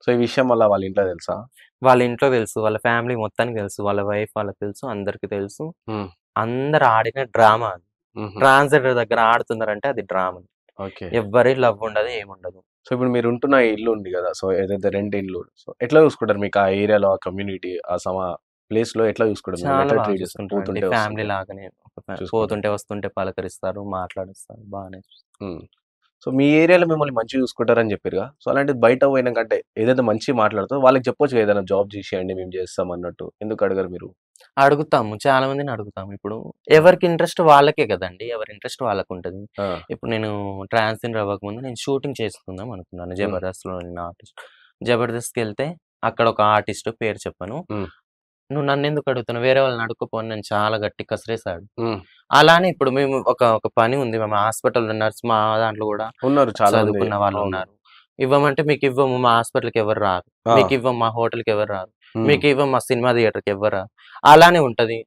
సో, ఈ విషయం మళ్ళా వాళ్ళ ఇంట్లో తెలుసా? వాళ్ళ ఇంట్లో తెలుసు. వాళ్ళ ఫ్యామిలీ మొత్తానికి తెలుసు. వాళ్ళ వైఫ్ వాళ్ళకి తెలుసు. అందరికి తెలుసు. హ్మ్. అందరు ఆడిన డ్రామా అది. హుహు. ట్రాన్స్‌జెండర్ దగ్గర ఆడుతున్నారంటే అది డ్రామా. ఓకే. ఎవ్వరి లవ్ ఉండదు. ఏముండదు. సో, ఇప్పుడు మీరుంటున్న ఇల్లు ఉంది గదా! సో, ఏదైతే రెంట్ ఇల్లు. సో, ఎట్లా చూసుకుంటారు మీకు ఆ ఏరియాలో, ఆ కమ్యూనిటీ, ఆ ప్లేస్‌లో ఎట్లా చూసుకుంటారు? మిమ్మల్ని చాలా ఎట్లా బాగా ట్రీట్ చేస్తారు? చూసుకుంటారండి. పోతుంటే, ఫ్యామిలీ వస్తుంటే లాగానే చూసుకుంటారు. పోతుంటే, వస్తుంటే పలకరిస్తారు, మాట్లాడిస్తారు. బానే హ్మ్. సో, మీ ఏరియాలో మిమ్మల్ని మంచిగా చూసుకుంటారని చెప్పిర్రుగా. సో, అలాంటిది బయట పోయినాకంటే ఏదైతే మంచిగా మాట్లాడుతారో వాళ్ళకి చెప్పొచ్చుగా ఏదైనా జాబ్ చేసేయండి మేము చేస్తాం అన్నట్టు. ఎందుకు అడగరు మీరు? అడుగుతాము. చాలా మందిని అడుగుతాము. ఇప్పుడు ఆ! ఎవరికి ఇంట్రెస్ట్ వాళ్ళకే గదండీ! ఎవరి ఇంట్రెస్ట్ వాళ్ళకుంటది. ఆ! ఇప్పుడు నేను ట్రాన్స్‌జెండర్ అవ్వకముందు నేను షూటింగ్ చేసుకుందాం అనుకున్నాను. హ్మ్. 'జబర్దస్త్‌లో' నేను ఆర్టిస్ట్. 'జబర్దస్త్‌కెళ్తే' అక్కడ ఒక ఆర్టిస్ట్ పేరు చెప్పను. హ్మ్. "నువ్వు నన్నెందుకు అడుగుతున్నావు? వేరే వాళ్ళని అడుక్కోపో" అని నన్ను చాలా గట్టిగా కసిరేసాడు. హ్మ్. అలానే ఇప్పుడు మేము ఒక పని ఉంది. మేము హాస్పిటల్‌లో నర్స్ మా దాంట్లో గూడా ఉన్నారు చాలా మంది. చదువుకున్న అవును. వాళ్ళున్నారు. ఇవ్వమంటే మీకివ్వము. మా హాస్పిటల్‌కి ఎవరు రారు. ఆ! మీకివ్వము. మా హోటల్‌కి ఎవరు రారు. హ్మ్. మీకివ్వము. మా సినిమా థియేటర్‌కి ఎవ్వరు రారు. అలానే ఉంటది.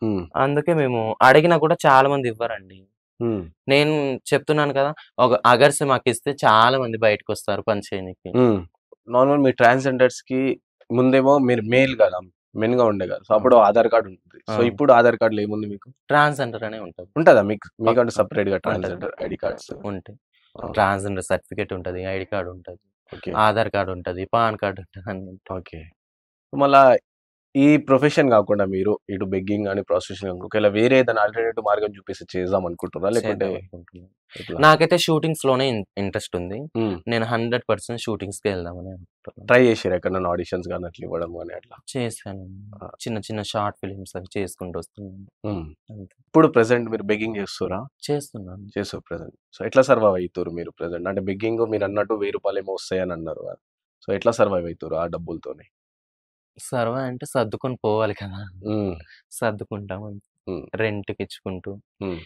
హ్మ్. అందుకే మేము అడిగినా కూడా చాలా మంది ఇవ్వరండి. హ్మ్. నేను చెప్తున్నాను కదా! ఒక అగర్స్ మాకిస్తే చాలా మంది బయటకొస్తారు పని చేయనీకి. హ్మ్. నార్మల్ మీ ట్రాన్స్‌జెండర్స్‌కి ముందేమో మీరు మేల్ గదా! మెన్‌గా ఉండే గదా! సో, ఆ! అప్పుడు ఆధార్ కార్డ్ ఉంటుంది. ఆ! సో, ఇప్పుడు ఆధార్ కార్డ్‌లో ఏముంది మీకు? ట్రాన్స్‌జెండర్ అనే ఉంటది. ఉంటదా మీకు? మీకంటూ పక్కా సెపరేట్‌గా ఉంటది. Transgender ID cards? ఉంటాయి. ఆ! ట్రాన్స్‌జెండర్ సర్టిఫికేట్ ఉంటది. ఐడీ కార్డ్ ఉంటది. ఓకే. ఆధార్ కార్డ్ ఉంటది. పాన్ కార్డ్ ఉంటది. అన్నీ ఉంటాయి. ఓకే. మళ్ళా ఈ ప్రొఫెషన్ గాకుండా మీరు ఇటు బెగ్గింగ్ గాని, ప్రాస్టిట్యూషన్ గాని ఒకవేళ వేరే ఏదైనా ఆల్టర్‌నేటివ్ మార్గం చూపిస్తే చేద్దాం అనుకుంటుర్రా? లేకుంటే చేద్దాం అనుకుంటున్నాను. ఎట్లా? నాకైతే షూటింగ్స్‌లోనే ఇంట్రెస్ట్ ఉంది. హ్మ్. నేను 100% షూటింగ్స్‌కే వెళ్దామని అనుకుంటున్నాను. ట్రై చేసిర్రా ఎక్కడన్నా ఆడిషన్స్ గాని అట్లా ఇవ్వడం గాని అట్లా? చేశాను. ఆ! చిన్న చిన్న షార్ట్ ఫిల్మ్స్ అవి చేసుకుంటూ వస్తున్నాను. హ్మ్. అంతే. ఇప్పుడు ప్రెజెంట్ మీరు బెగ్గింగ్ చేస్తుర్రా? చేస్తున్నాను. చేస్తుర్రు ప్రెజెంట్. సో, ఎట్లా సర్వైవ్ అయితుర్రు మీరు ప్రెజెంట్? అంటే బెగ్గింగ్ మీరన్నట్టు రూ. 1000 ఏమో వస్తాయని అన్నారు. సో, ఎట్లా సర్వైవ్ అయితుర్రు ఆ డబ్బులతోని? సర్వా అంటే సర్దుకొని పోవాలి కదా! హ్మ్. సర్దుకుంటాం. హ్మ్. రెంట్‌కిచ్చుకుంటూ హ్మ్.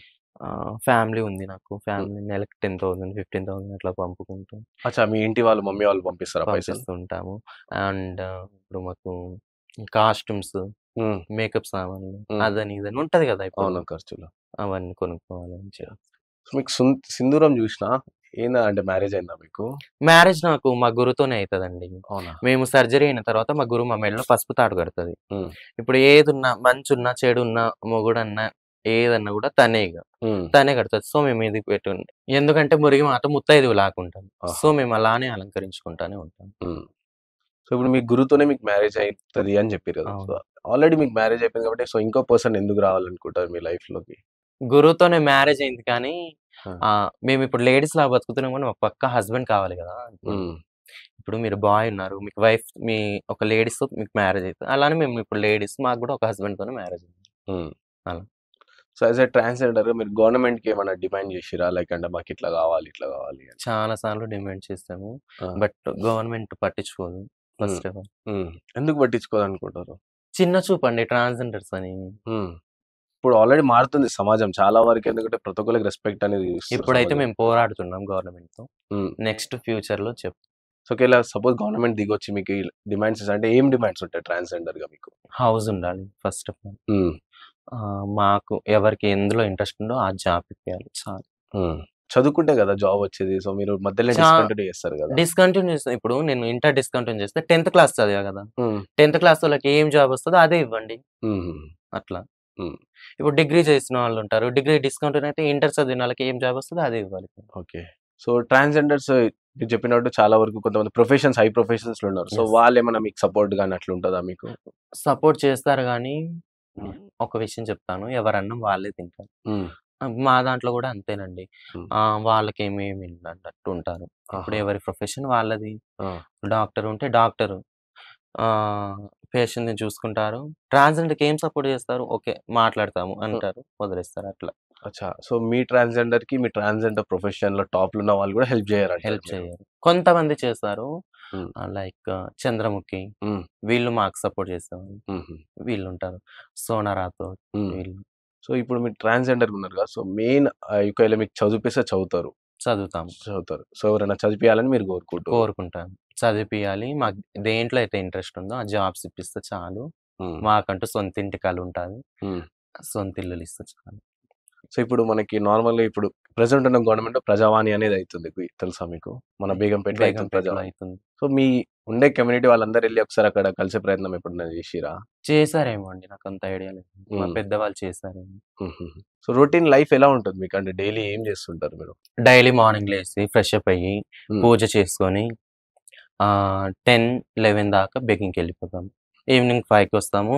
ఫ్యామిలీ ఉంది నాకు. హ్మ్. ఫ్యామిలీ నెలకి 10,000, 15,000 అట్లా పంపుకుంటూ అచ్చా! మీ ఇంటి వాళ్ళు, మమ్మీ వాళ్ళు పంపిస్తారా పైసలు? పంపిస్తూ ఉంటాము. అండ్ ఇప్పుడు మాకు కాస్ట్యూమ్స్, హ్మ్. మేకప్ సామాన్లు హ్మ్. అదని ఇదని ఉంటది గదా! ఇప్పుడు. అవును. ఖర్చులు. అవన్నీ కొనుక్కోవాలని చెప్పి. సో, మీకు సింధూరం జూషినా ఏందా అంటే మ్యారేజ్ అయిందా మీకు? మ్యారేజ్ నాకు మా గురుతోనే అయితదండి. అవునా? మేము సర్జరీ అయిన తర్వాత మా గురువు మా మెడలో పసుపు తాడు కడతది. హ్మ్. ఇప్పుడు ఏదున్నా మంచున్నా, చెడున్నా, మొగుడన్నా ఏదన్నా గూడా తనే ఇగ. హ్మ్. తనే కడతది. సో, మేము ఇది పెట్టుకుని ఎందుకంటే మురిగి మాట ముత్తైదువులాగుంటాం. సో, ఆహా! మేము అలానే అలంకరించుకుంటానే ఉంటాం. హ్మ్. సో, ఇప్పుడు మీ గురువుతోనే మీకు మ్యారేజ్ అయితది అని జెప్పిర్రు గదా! సో, అవును. ఆల్రెడీ మీకు మ్యారేజ్ అయిపోయింది కాబట్టి, సో, ఇంకో పర్సన్ ఎందుకు రావాలనుకుంటారు మీ లైఫ్‌లోకి? గురువుతోనే మ్యారేజ్ అయింది కానీ ఆ! మేమిప్పుడు లేడీస్‌లాగా బతుకుతున్నాం గానీ, ఒక పక్క హస్బెండ్ కావాలి గదా! ఇప్పుడు. హ్మ్. ఇప్పుడు మీరు బాయ్ ఉన్నారు. మీకు వైఫ్ మీ ఒక లేడీస్‌తో మీకు మ్యారేజ్ అయితది. అలానే మేము ఇప్పుడు లేడీస్ మాకు గూడా ఒక హస్బెండ్‌తోనే మ్యారేజ్ అయింది. హ్మ్. అలా. సో, యాస్ ఎ ట్రాన్స్‌జెండర్‌గా మీరు గవర్నమెంట్‌కి ఏమన్నా డిమాండ్ జేషిర్రా? లైక్ అంటే మాకిట్లా గావాలి, ఇట్లా గావాలి అని. చాలా సార్లు డిమాండ్ చేసాము. ఆ! బట్ గవర్నమెంట్ పట్టించుకోదు హ్మ్. First of all. హ్మ్. ఎందుకు పట్టించుకోదనుకుంటారు? చిన్న చూపండి ట్రాన్స్‌జెండర్స్ అని. హ్మ్. ఇప్పుడు ఆల్రెడీ మారుతుంది సమాజం చాలా వరకు. ఎందుకంటే ప్రతి ఒక్కళ్ళకి రెస్పెక్ట్ అనేది ఇస్తారు ఇప్పుడైతే సమాజం. మేము పోరాడుతున్నాం గవర్నమెంట్‌తో. హ్మ్. నెక్స్ట్ ఫ్యూచర్‌లో సో, ఒకేళ సపోజ్ గవర్నమెంట్ దిగొచ్చి మీకు ఈ డిమాండ్స్ అంటే ఏం డిమాండ్స్ ఉంటాయి ట్రాన్స్‌జెండర్‌గా మీకు? హౌస్ ఉండాలి ఫస్ట్ ఆఫ్ ఆల్. హ్మ్. మాకు ఎవరికి ఎందులో ఇంట్రెస్ట్ ఉందో ఆ జాబ్ ఇప్పియాలి చాలు. హ్మ్. చదువుకుంటే గదా జాబ్ వచ్చేది. సో, మీరు మధ్యలోనే చా డిస్కంటిన్యూ చేస్తారు గదా! డిస్కంటిన్యూస్ ఇప్పుడు నేను ఇంటర్ డిస్కంటిన్యూ చేస్తే 10థ్ క్లాస్ చదివా గదా! హ్మ్. 10థ్ క్లాస్ వాళ్ళకి ఏం జాబ్ వస్తదో అదే ఇవ్వండి. హుహు. అట్లా. హ్మ్. ఇప్పుడు డిగ్రీ చేసిన వాళ్ళుంటారు. డిగ్రీ డిస్కంటిన్యూ అయితే ఇంటర్ చదివిన వాళ్ళకి ఏం జాబ్ వస్తదో అదే ఇవ్వాలి. ఓకే. సో, ట్రాన్స్‌జెండర్స్ మీరు చెప్పినట్టు చాలా వరకు కొంతమంది ప్రొఫెషన్స్, హై ప్రొఫెషన్స్‌లో ఉన్నారు. So, yes. వాళ్ళేమన్నా మీకు సపోర్ట్ గాని అట్లుంటదా మీకు? సపోర్ట్ చేస్తారు గానీ, హ్మ్. ఒక విషయం చెప్తాను. ఎవరన్నం వాళ్ళే తింటారు. హ్మ్. మా దాంట్లో గూడా అంతేనండి. హ్మ్. వాళ్ళకేమేమి అన్నట్టు ఉంటారు. ఇప్పుడు ఆహా! ఎవరి ప్రొఫెషన్ వాళ్ళది. ఆ! డాక్టర్ ఉంటే డాక్టరు. ఆహ్, పేషెంట్‌ని చూసుకుంటారు. ట్రాన్స్‌జెండర్‌కి ఏం సపోర్ట్ చేస్తారు? ఓకే. మాట్లాడతాము హ్మ్. అంటారు. వదిలేస్తారు అట్లా. అచ్చా! సో, మీ ట్రాన్స్‌జెండర్‌కి మీ ట్రాన్స్‌జెండర్ ప్రొఫెషన్‌లో టాప్‌లో ఉన్న వాళ్ళు గూడా హెల్ప్ జేయరంటారు హెల్ప్ మీరు. చేయరు. కొంతమంది చేస్తారు. హ్మ్. లైక్ 'చంద్రముఖి' హ్మ్. వీళ్ళు మాకు సపోర్ట్ చేసేవాళ్ళు. హుహు. వీళ్ళుంటారు. 'సోనా రాథోడ్' హ్మ్. వీళ్ళు. సో, ఇప్పుడు మీరు ట్రాన్స్‌జెండర్‌గా ఉన్నారు గదా! సో, మెయిన్ ఒకవేళ మీకు చదివిపిస్తే చదువుతారు. చదువుతాము. చదువుతారు. సో, ఎవరైనా చదివిపియాలని మీరు కోరుకుంటుర్రు. కోరుకుంటాను. చదివిపియాలి. మాకు దేంట్లో అయితే ఇంట్రెస్ట్ ఉందో ఆ జాబ్స్ ఇప్పిస్తే చాలు. హ్మ్. మాకంటూ సొంతింటి కలుంటాది. హ్మ్. సొంతిల్లులిస్తే చాలు. సో, ఇప్పుడు మనకి నార్మల్‌గా ఇప్పుడు ప్రెజెంట్ ఉన్న గవర్నమెంట్‌లో ప్రజావాణి అనేది అయితుంది. తెలుసా మీకు? మన బేగంపేటలో అయితుంది బేగంపేటలో ప్రజావాణి. అయితుంది. సో, మీ ఉండే కమ్యూనిటీ వాళ్ళందరూ ఎళ్లి ఒకసారి అక్కడ కలిసే ప్రయత్నం ఎప్పుడన్నా జేషిర్రా? చేశారేమో అండి. నాకంత ఐడియా లేదు. మా హ్మ్. పెద్దవాళ్ళు చేశారేమో. హుహుహు. సో, రొటీన్ లైఫ్ ఎలా ఉంటుంది మీకు? అంటే డైలీ ఏం జేస్తుంటారు మీరు? డైలీ మార్నింగ్ లేసి ఫ్రెష్ అప్ అయ్యి, హ్మ్. పూజ చేసుకొని 10, 11 దాకా బెగ్గింగ్‌కెళ్ళిపోతాం. ఈవినింగ్ 5కి వస్తాము.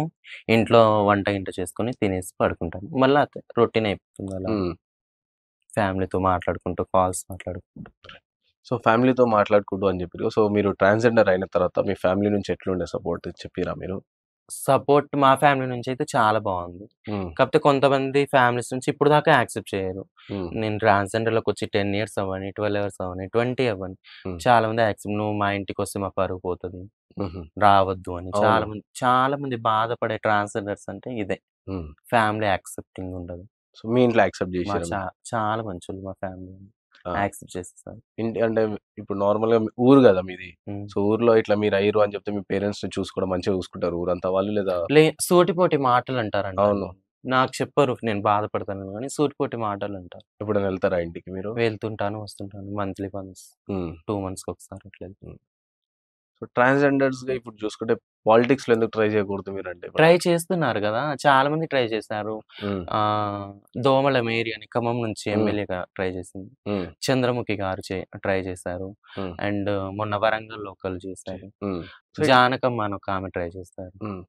ఇంట్లో వంట గింట చేసుకొని తినేసి పడుకుంటాం. మళ్ళా అదే రొటీన్ అయిపోతుంది అలా. హ్మ్. ఫ్యామిలీతో మాట్లాడుకుంటూ, కాల్స్ మాట్లాడుకుంటూ. సో, ఫ్యామిలీతో మాట్లాడుకుంటూ అని జెప్పిర్రు. సో, మీరు ట్రాన్స్‌జెండర్ అయిన తర్వాత మీ ఫ్యామిలీ నుంచి ఎట్లుండే సపోర్ట్ చెప్పిర్రా మీరు? సపోర్ట్ మా ఫ్యామిలీ నుంచయితే చాలా బావుంది. హ్మ్. కాపోతే కొంతమంది ఫ్యామిలీస్ నుంచి ఇప్పటి దాకా యాక్సెప్ట్ చేయరు. హ్మ్. నేను ట్రాన్స్‌జెండర్‌లోకొచ్చి 10 ఇయర్స్ అవ్వని, 12 ఇయర్స్ అవ్వని, 20 అవ్వని హ్మ్. చాలామంది యాక్సెప్ట్ "నువ్వు మా ఇంటికొస్తే మా పరువు పోతది. హుహు. రావద్దు" అని అవును. చాలామంది బాధపడే ట్రాన్స్‌జెండర్స్ అంటే ఇదే. హ్మ్. ఫ్యామిలీ యాక్సెప్టింగ్ ఉండదు. సో, మీ ఇంట్లో యాక్సెప్ట్ మా జేషిర్రా చా మీకు? చాలా మంచోళ్ళు మా ఫ్యామిలీ. ఆ! యాక్సెప్ట్ చేసేసారు. ఇంటి అంటే ఇప్పుడు నార్మల్‌గా ఊరు గదా మీది. హ్మ్. సో, ఊర్లో ఇట్లా మీరయ్యిర్రు అని జెప్తే మీ పేరెంట్స్‌ని చూసుకోవడం మంచిగా చూసుకుంటారు ఊరంతా వాళ్ళు లేదా సూటిపోటి మాటలంటారంట అవును. అండి. నాకు చెప్పరు నేను బాధపడతానని గానీ సూటిపోటి మాటలంటారు. ఎప్పుడైనా ఎళ్తారా ఇంటికి మీరు? వెళ్తుంటాను, వస్తుంటాను. మంత్లీ వన్స్, హ్మ్. 2 మంత్స్‌కొకసారి అట్లా హ్మ్. సో, ట్రాన్స్‌జెండర్స్‌గా ఇప్పుడు చూసుకుంటే పాలిటిక్స్‌లో ఎందుకు ట్రై చేయకూడదు మీరంటే ట్రై ఏమన్నా? చేస్తున్నారు గదా! చాలా మంది ట్రై చేశారు. హ్మ్. ఆహ్, దోమల మేరి అని ఖమ్మం నుంచి హ్మ్. ఎమ్మెల్యేగా ట్రై చేసింది. హ్మ్. చంద్రముఖి గారు ట్రై చేశారు. హ్మ్. అండ్ మొన్న వరంగల్‌లో ఒకళ్ళు చేశారు. హ్మ్. సో, జానకమ్మ అని ఒకామె ట్రై చేశారు. హ్మ్.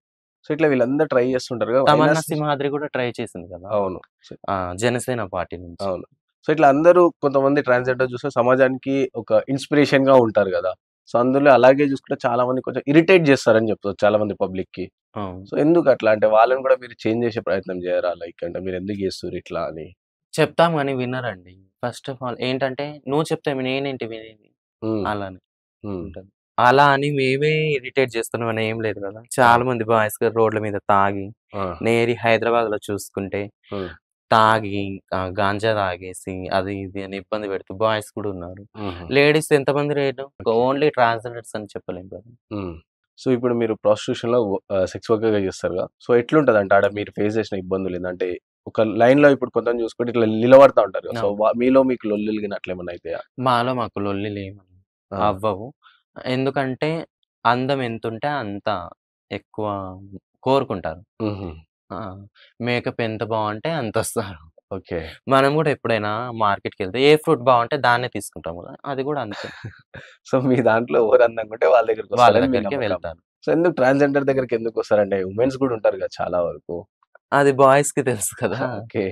సో, ఇట్లా వీళ్ళందరూ ట్రై చేస్తుంటారు గదా! అయినా తమన్నా సింహాద్రి గూడా ట్రై చేసింది కదా! అవును. సో జనసేన పార్టీ నుంచి. అవును. సో, ఇట్లా అందరూ కొంతమంది ట్రాన్స్‌జెండర్ చూస్తే సమాజానికి ఒక ఇన్‌స్పిరేషన్‌గా ఉంటారు గదా! సో, అందులో అలాగే చూసుకుంటే చాలా మంది కొంచెం ఇరిటేట్ చేస్తారని చెప్తారు చాలా మంది పబ్లిక్‌కి. అవును. సో, ఎందుకట్లా? అంటే వాళ్ళని కూడా మీరు చేంజ్ చేసే ప్రయత్నం చేయరా? లైక్ అంటే మీరెందుకు చేస్తుర్రు ఇట్లా అని? చెప్తాం గాని వినరండి. ఫస్ట్ ఆఫ్ ఆల్ ఏంటంటే, నువ్వు చెప్తే నేనేంటి వినేది? హ్మ్. అలానే హ్మ్. ఉంటది. అలా అని మేమే ఇరిటేట్ చేస్తున్నామని ఏం లేదు కదా! ఆ! చాలా మంది బాయ్స్ రోడ్ల మీద తాగి, ఆ! నేరి హైదరాబాద్‌లో చూసుకుంటే హ్మ్. తాగి గాంజా తాగేసి అది ఇది అని ఇబ్బంది పెడుతూ బాయ్స్ కూడా ఉన్నారు. హుహు. లేడీస్ ఎంతమంది లేరు? ఓకే. ఓన్లీ ట్రాన్స్‌జెండర్స్ అని చెప్పలేం కదా! హ్మ్. సో, ఇప్పుడు మీరు ప్రాస్టిట్యూషన్‌లో సెక్స్ వర్కర్‌గా చేస్తారుగా. సో, ఎట్లుంటదంటే ఆడ మీరు ఫేస్ చేసిన ఇబ్బందులేంది? అంటే ఒక లైన్‌లో ఇప్పుడు కొంతమంది చూసుకుంటే ఇట్లా నిలబడతా ఉంటారు. సో, అవును. మీలో మీకు లొల్లిలు గిన అట్లేమన్నా అయితాయా? మాకు లొల్లిలేమన్నా ఆ! అవ్వవు. ఎందుకంటే అందం ఎంతుంటే అంత ఎక్కువ కోరుకుంటారు. హుహు. ఆ! మేకప్ ఎంత బావుంటే అంతొస్తారు. ఓకే. మనం గూడా ఎప్పుడైనా మార్కెట్‌కెళ్తే ఏ ఫ్రూట్ బావుంటే దాన్నే తీసుకుంటాం గదా! అది గూడా అంతే. సో, మీ దాంట్లో ఎవరు అందంగుంటే వాళ్ళ వాళ్ళ దగ్గరికొస్తారని మీ దగ్గరికే నమ్మకం. వెళ్తాను. సో, ఎందుకు ట్రాన్స్‌జెండర్ దగ్గరికెందుకొస్తారండి? వుమెన్స్ గూడా ఉంటారు గదా! చాలా వరకు. అది బాయ్స్‌కి తెలుసు కదా! ఓకే.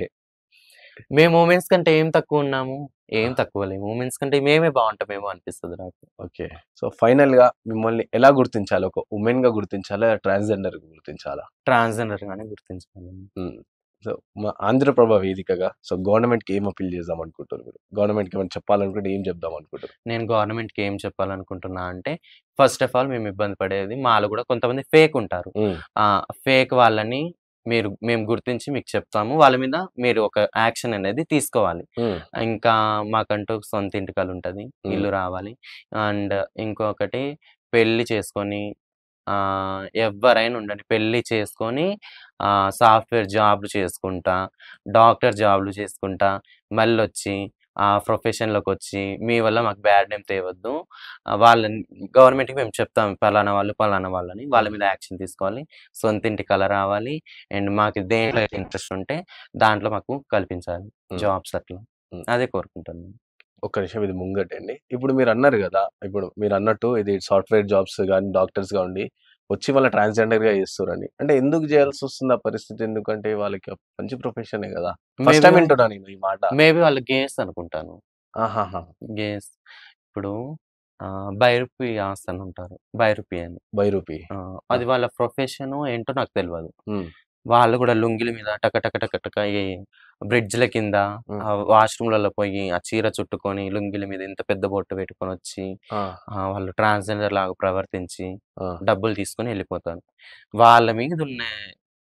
మేము ఉమెన్స్ కంటే ఏం తక్కువున్నాము? ఏం తక్కువ లేము. ఉమెన్స్ కంటే మేమే బావుంటామేమో అనిపిస్తది నాకు. ఓకే. సో, ఫైనల్‌గా మిమ్మల్ని ఎలా గుర్తించాలి? ఒక వుమెన్‌గా గుర్తించాలా? ట్రాన్స్‌జెండర్‌గా గుర్తించాలా? ట్రాన్స్‌జెండర్‌గానే గుర్తించుకోవాలి. హ్మ్. సో, మా ఆంధ్రప్రభ వేదికగా సో, గవర్నమెంట్‌కి ఏం అప్పీల్ చేద్దాం అనుకుంటుర్రు మీరు? గవర్నమెంట్‌కి ఏమైనా చెప్పాలనుకుంటే ఏం చెప్దాం అనుకుంటుర్రు? నేను గవర్నమెంట్‌కి ఏం చెప్పాలనుకుంటున్నా అంటే, ఫస్ట్ ఆఫ్ ఆల్ మేము ఇబ్బంది పడేది మాలో గూడా కొంతమంది ఫేక్ ఉంటారు. హ్మ్. ఫేక్ వాళ్ళని మేము గుర్తించి మీకు చెప్తాము. వాళ్ళ మీద మీరు ఒక యాక్షన్ అనేది తీసుకోవాలి. హ్మ్. ఇంకా మాకంటూ సొంత ఇంటికలుంటది. హ్మ్. ఇల్లు రావాలి. అండ్ ఇంకొకటి పెళ్లి చేసుకొని ఎవ్వరైనా ఉండండి. పెళ్లి చేసుకొని సాఫ్ట్‌వేర్ జాబ్‌లు చేసుకుంటా, డాక్టర్ జాబ్‌లు చేసుకుంటా, మళ్ళొచ్చి ఆ ప్రొఫెషన్‌లోకొచ్చి మీ వల్ల మాకు బ్యాడ్ నేమ్ తేవద్దు. వాళ్ళని గవర్నమెంట్‌కి మేము చెప్తాం పలానా వాళ్ళు, పలానా వాళ్ళని. వాళ్ళ హ్మ్. మీద యాక్షన్ తీసుకోవాలి. సొంతింటి కల రావాలి. అండ్ మాకు దేంట్లో అయితే ఇంట్రెస్ట్ ఉంటే దాంట్లో మాకు కల్పించాలి. హ్మ్. జాబ్స్ అట్లా. హ్మ్. అదే కోరుకుంటాను నేను. ఒక్క నిమిషం ఇది ముంగటండి. ఇప్పుడు మీరన్నారు గదా! ఇప్పుడు మీరన్నట్టు ఇది సాఫ్ట్‌వేర్ జాబ్స్ గాని, డాక్టర్స్ గాండి వచ్చి వాళ్ళ ట్రాన్స్‌జెండర్‌గా చేస్తుర్రని. అంటే ఎందుకు జేయాల్సొస్తుంది ఆ పరిస్థితి? ఎందుకంటే వాళ్ళకి మంచి ప్రొఫెషనే గదా! ఫస్ట్ మేబీ టైమ్ వింటున్నా నేను ఈ మాట. మేబీ వాళ్ళు గేస్ అనుకుంటాను. ఆహాహా! గేస్. ఇప్పుడు బైరూపియాస్ అని ఉంటారు. బైరూపి అని. బైరూపి. ఆ! అది వాళ్ళ ప్రొఫెషనో ఏంటో నాకు తెలవదు. హ్మ్. వాళ్ళు గూడా లుంగీల మీద టక టక టక టక ఈ బ్రిడ్జ్‌ల కింద హ్మ్. వాష్‌రూమ్‌లలో పోయి ఆ చీర చుట్టుకొని లుంగీల మీద ఇంత పెద్ద బొట్టు పెట్టుకొనొచ్చి ఆ! వాళ్ళు ట్రాన్స్‌జెండర్ లాగా ప్రవర్తించి ఆ! డబ్బులు తీసుకొని ఎళ్ళిపోతారు. వాళ్ళ మీదున్న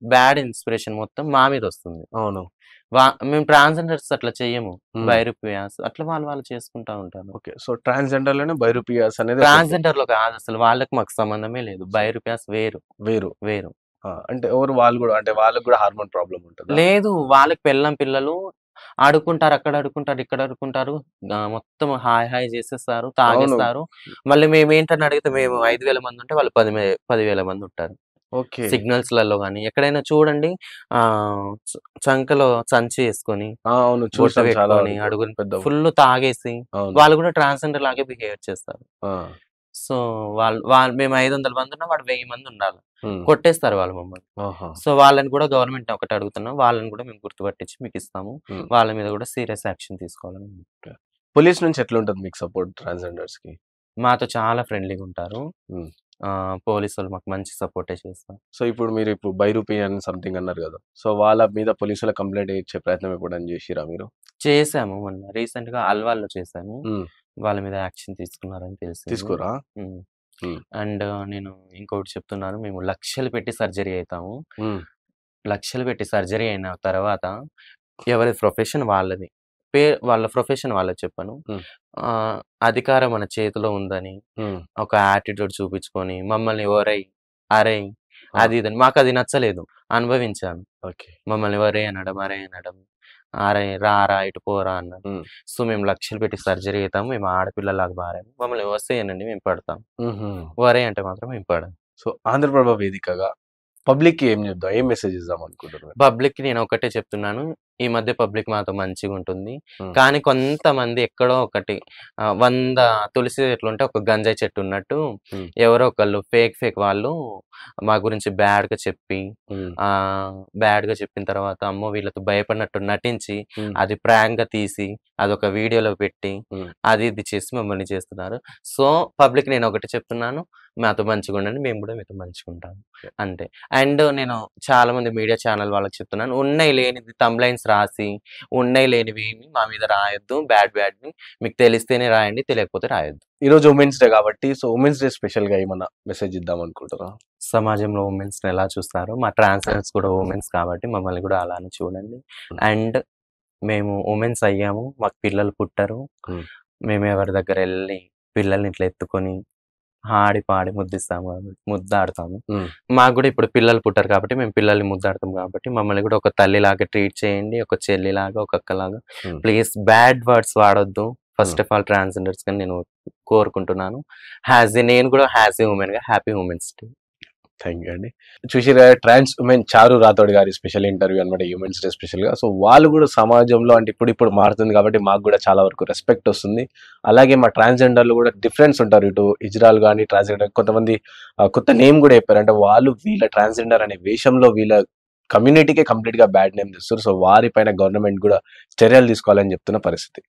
బ్యాడ్ ఇన్‌స్పిరేషన్ మొత్తం మా మీదొస్తుంది. అవును. మేము ట్రాన్స్‌జెండర్స్ అట్లా చెయ్యము. హ్మ్. బైరూపియాస్ అట్లా వాళ్ళు చేసుకుంటా ఉంటారు. ఓకే. సో, ట్రాన్స్‌జెండర్‌లోనే బైరూపియాస్ అనేది ఒకటి ట్రాన్స్‌జెండర్‌లో కాదసలు. వాళ్ళకి మాకు సంబంధమే లేదు. సో, బైరూపియాస్ వేరు. వేరు. వేరు. ఆ! అంటే ఎవరు వాళ్ళు గూడా అంటే వాళ్ళకి గూడా హార్మోన్ ప్రాబ్లమ్ ఉంటదా? లేదు. వాళ్ళకి పెళ్ళాం, పిల్లలు ఆడుకుంటారు. అక్కడ ఆడుకుంటారు, ఇక్కడ ఆడుకుంటారు. మొత్తం హాయ్ హాయ్ చేసేస్తారు. అవును. తాగేస్తారు. మళ్ళీ మేమేంటని అడిగితే మేము 5,000 మందుంటే వాళ్ళు 10,000 మందుంటారు. ఓకే. సిగ్నల్స్‌లలో గాని, ఎక్కడైనా చూడండి చంకలో సంచి యేసుకొని, ఆ! అవును. బొట్టు చూసాం చాలా పెట్టుకొని, వరకు. ఫుల్లు తాగేసి, అవును. వాళ్ళు గూడా ట్రాన్స్‌జెండర్ లాగే బిహేవ్ చేస్తారు. ఆ! సో, వాళ్ళు మేము 500 మందున్నా వాడు 1000 మందుండాలి. హ్మ్. కొట్టేస్తారు వాళ్ళు మమ్మల్ని. ఆహా! సో, వాళ్ళని గూడా గవర్నమెంట్‌ని ఒకటే అడుగుతున్నాం. వాళ్ళని గూడా మేము గుర్తుపట్టించి మీకిస్తాము. హ్మ్. వాళ్ళ మీద గూడా సీరియస్ యాక్షన్ తీసుకోవాలని ఓకే. పోలీస్ నుంచి ఎట్లుంటది మీకు సపోర్ట్ ట్రాన్స్‌జెండర్స్‌కి? మాతో చాలా ఫ్రెండ్లీగుంటారు. హ్మ్. పోలీసోళ్ళు మాకు మంచి సపోర్టే చేస్తారు. సో, ఇప్పుడు మీరిప్పుడు బైరూపి అని సంథింగ్ అన్నారు గదా! సో, వాళ్ళ మీద పోలీసులకు కంప్లెయింట్ ఇచ్చే ప్రయత్నం ఎప్పుడైనా జేసిర్రా మీరు? చేశాము మొన్న రీసెంట్‌గా అల్వాల్‌లో చేశాము. హ్మ్. వాళ్ళ మీద యాక్షన్ తీసుకున్నారని తెలిసింది. తీసుకుర్రా? హ్మ్. హ్మ్. అండ్ నేను ఇంకొకటి చెప్తున్నాను. మేము లక్షలు పెట్టి సర్జరీ అయితాము. హ్మ్. లక్షలు పెట్టి సర్జరీ అయిన తర్వాత ఎవరి ప్రొఫెషన్ వాళ్ళది. వాళ్ళ ప్రొఫెషన్ వాళ్ళది చెప్పను. హ్మ్. అధికారం మన చేతిలో ఉందని హ్మ్. ఒక యాటిట్యూడ్ చూపించుకొని మమ్మల్ని ఒరేయ్! అరేయ్! ఆ! అది ఇదని మాకది నచ్చలేదు. అనుభవించాను. ఓకే. మమ్మల్ని ఒరేయ్ అనడం, అరేయ్ అనడం. అరేయ్! రారా ఇటు పోరా అన్నారు. హ్మ్. సో, మేము లక్షలు పెట్టి సర్జరీ అయితాము. మేము ఆడపిల్లలాగా మారాము. మమ్మల్ని ఒసేయనండి మేము పడతాం. హుహు. ఒరేయ్ అంటే మాత్రం మేము పడం. సో, ఆంధ్రప్రభ వేదికగా పబ్లిక్‌కి ఏం జెప్దాం? ఏం మెసేజ్ ఇద్దాం అనుకుంటున్నారు? పబ్లిక్‌కి నేనొకటే చెప్తున్నాను. ఈ మధ్య పబ్లిక్ మాతో మంచిగుంటుంది. హ్మ్. కానీ కొంతమంది ఎక్కడో ఒకటి 100 తులసి చెట్లుంటే ఒక గంజాయి చెట్టున్నట్టు హ్మ్. ఎవరో ఒకళ్ళు ఫేక్ వాళ్ళు మా గురించి హ్మ్. బ్యాడ్‌గా చెప్పిన తర్వాత అమ్మో! వీళ్ళతో భయపడినట్టు నటించి హ్మ్. అది ప్రాంక్‌గా తీసి అదొక వీడియోలో పెట్టి హ్మ్. అది ఇది చేసి మమ్మల్ని చేస్తున్నారు. సో, పబ్లిక్ నేనొకటే చెప్తున్నాను. మాతో మంచిగుండండి. మేము గూడా మీతో మంచిగుంటాము. అంతే. అండ్ నేను చాలామంది మీడియా ఛానల్ వాళ్ళకి చెప్తున్నాను. ఉన్నయి లేనిది థంబ్‌లైన్స్ రాసి, ఉన్నయి లేనివేమి మా మీద రాయొద్దు. బ్యాడ్‌ని మీకు తెలిస్తేనే రాయండి. తెలియకపోతే రాయొద్దు. ఈరోజు ఉమెన్స్ డే గాబట్టి, సో, ఉమెన్స్ డే స్పెషల్‌గా ఏమన్నా మెసేజ్ ఇద్దాం అనుకుంటుర్రా? సమాజంలో వుమెన్స్‌ని ఎలా చూస్తారో, మా ట్రాన్స్‌జెండర్స్ కూడా వుమెన్స్ కాబట్టి మమ్మల్ని గూడా అలానే చూడండి. హ్మ్. అండ్ మేము వుమెన్స్ అయ్యాము. మాకు పిల్లలు పుట్టరు. హ్మ్. మేము ఎవరి దగ్గరెళ్లి పిల్లల్ని ఇట్లా ఎత్తుకొని ఆడి పాడి ముద్దిస్తాము కాబట్టి ముద్దాడుతాము. హ్మ్. మాకు గూడా ఇప్పుడు పిల్లలు పుట్టారు కాబట్టి మేము పిల్లల్ని ముద్దాడుతాం కాబట్టి మమ్మల్ని గూడా ఒక తల్లిలాగా ట్రీట్ చేయండి. ఒక చెల్లిలాగా, ఒక అక్కలాగా. హ్మ్. ప్లీజ్ బ్యాడ్ వర్డ్స్ వాడొద్దు. హ్మ్. ఫస్ట్ ఆఫ్ ఆల్ ట్రాన్స్‌జెండర్స్‌కని నేను కోరుకుంటున్నాను. నేను గూడా యాస్ ఎ వుమెన్‌గా happy women's day. Thank you అండి. చూసిర్రా ట్రాన్స్ ఉమెన్ చారు రాథోడ్ గారి స్పెషల్ ఇంటర్వ్యూ అనమాట హ్యూమన్స్ డే స్పెషల్‌గా. సో, వాళ్ళు గూడా సమాజంలో అంటే ఇప్పుడిప్పుడు మారుతుంది కాబట్టి మాకు గూడా చాలా వరకు రెస్పెక్ట్ ఒస్తుంది. అలాగే మా ట్రాన్స్‌జెండర్‌లు గూడా డిఫరెన్స్ ఉంటారు. ఇటు ఇజ్రాయెల్ గాని, ట్రాన్స్‌జెండర్ కొంతమంది కొత్త నేమ్ గూడా చెప్పారు. అంటే వాళ్ళు వీళ్ళ ట్రాన్స్‌జెండర్ అనే వేషంలో వీళ్ళ కమ్యూనిటీకే కంప్లీట్‌గా బ్యాడ్ నేమ్ తెస్తుర్రు. సో, వారిపైన గవర్నమెంట్ గూడా చర్యలు తీసుకోవాలని చెప్తున్న పరిస్థితి.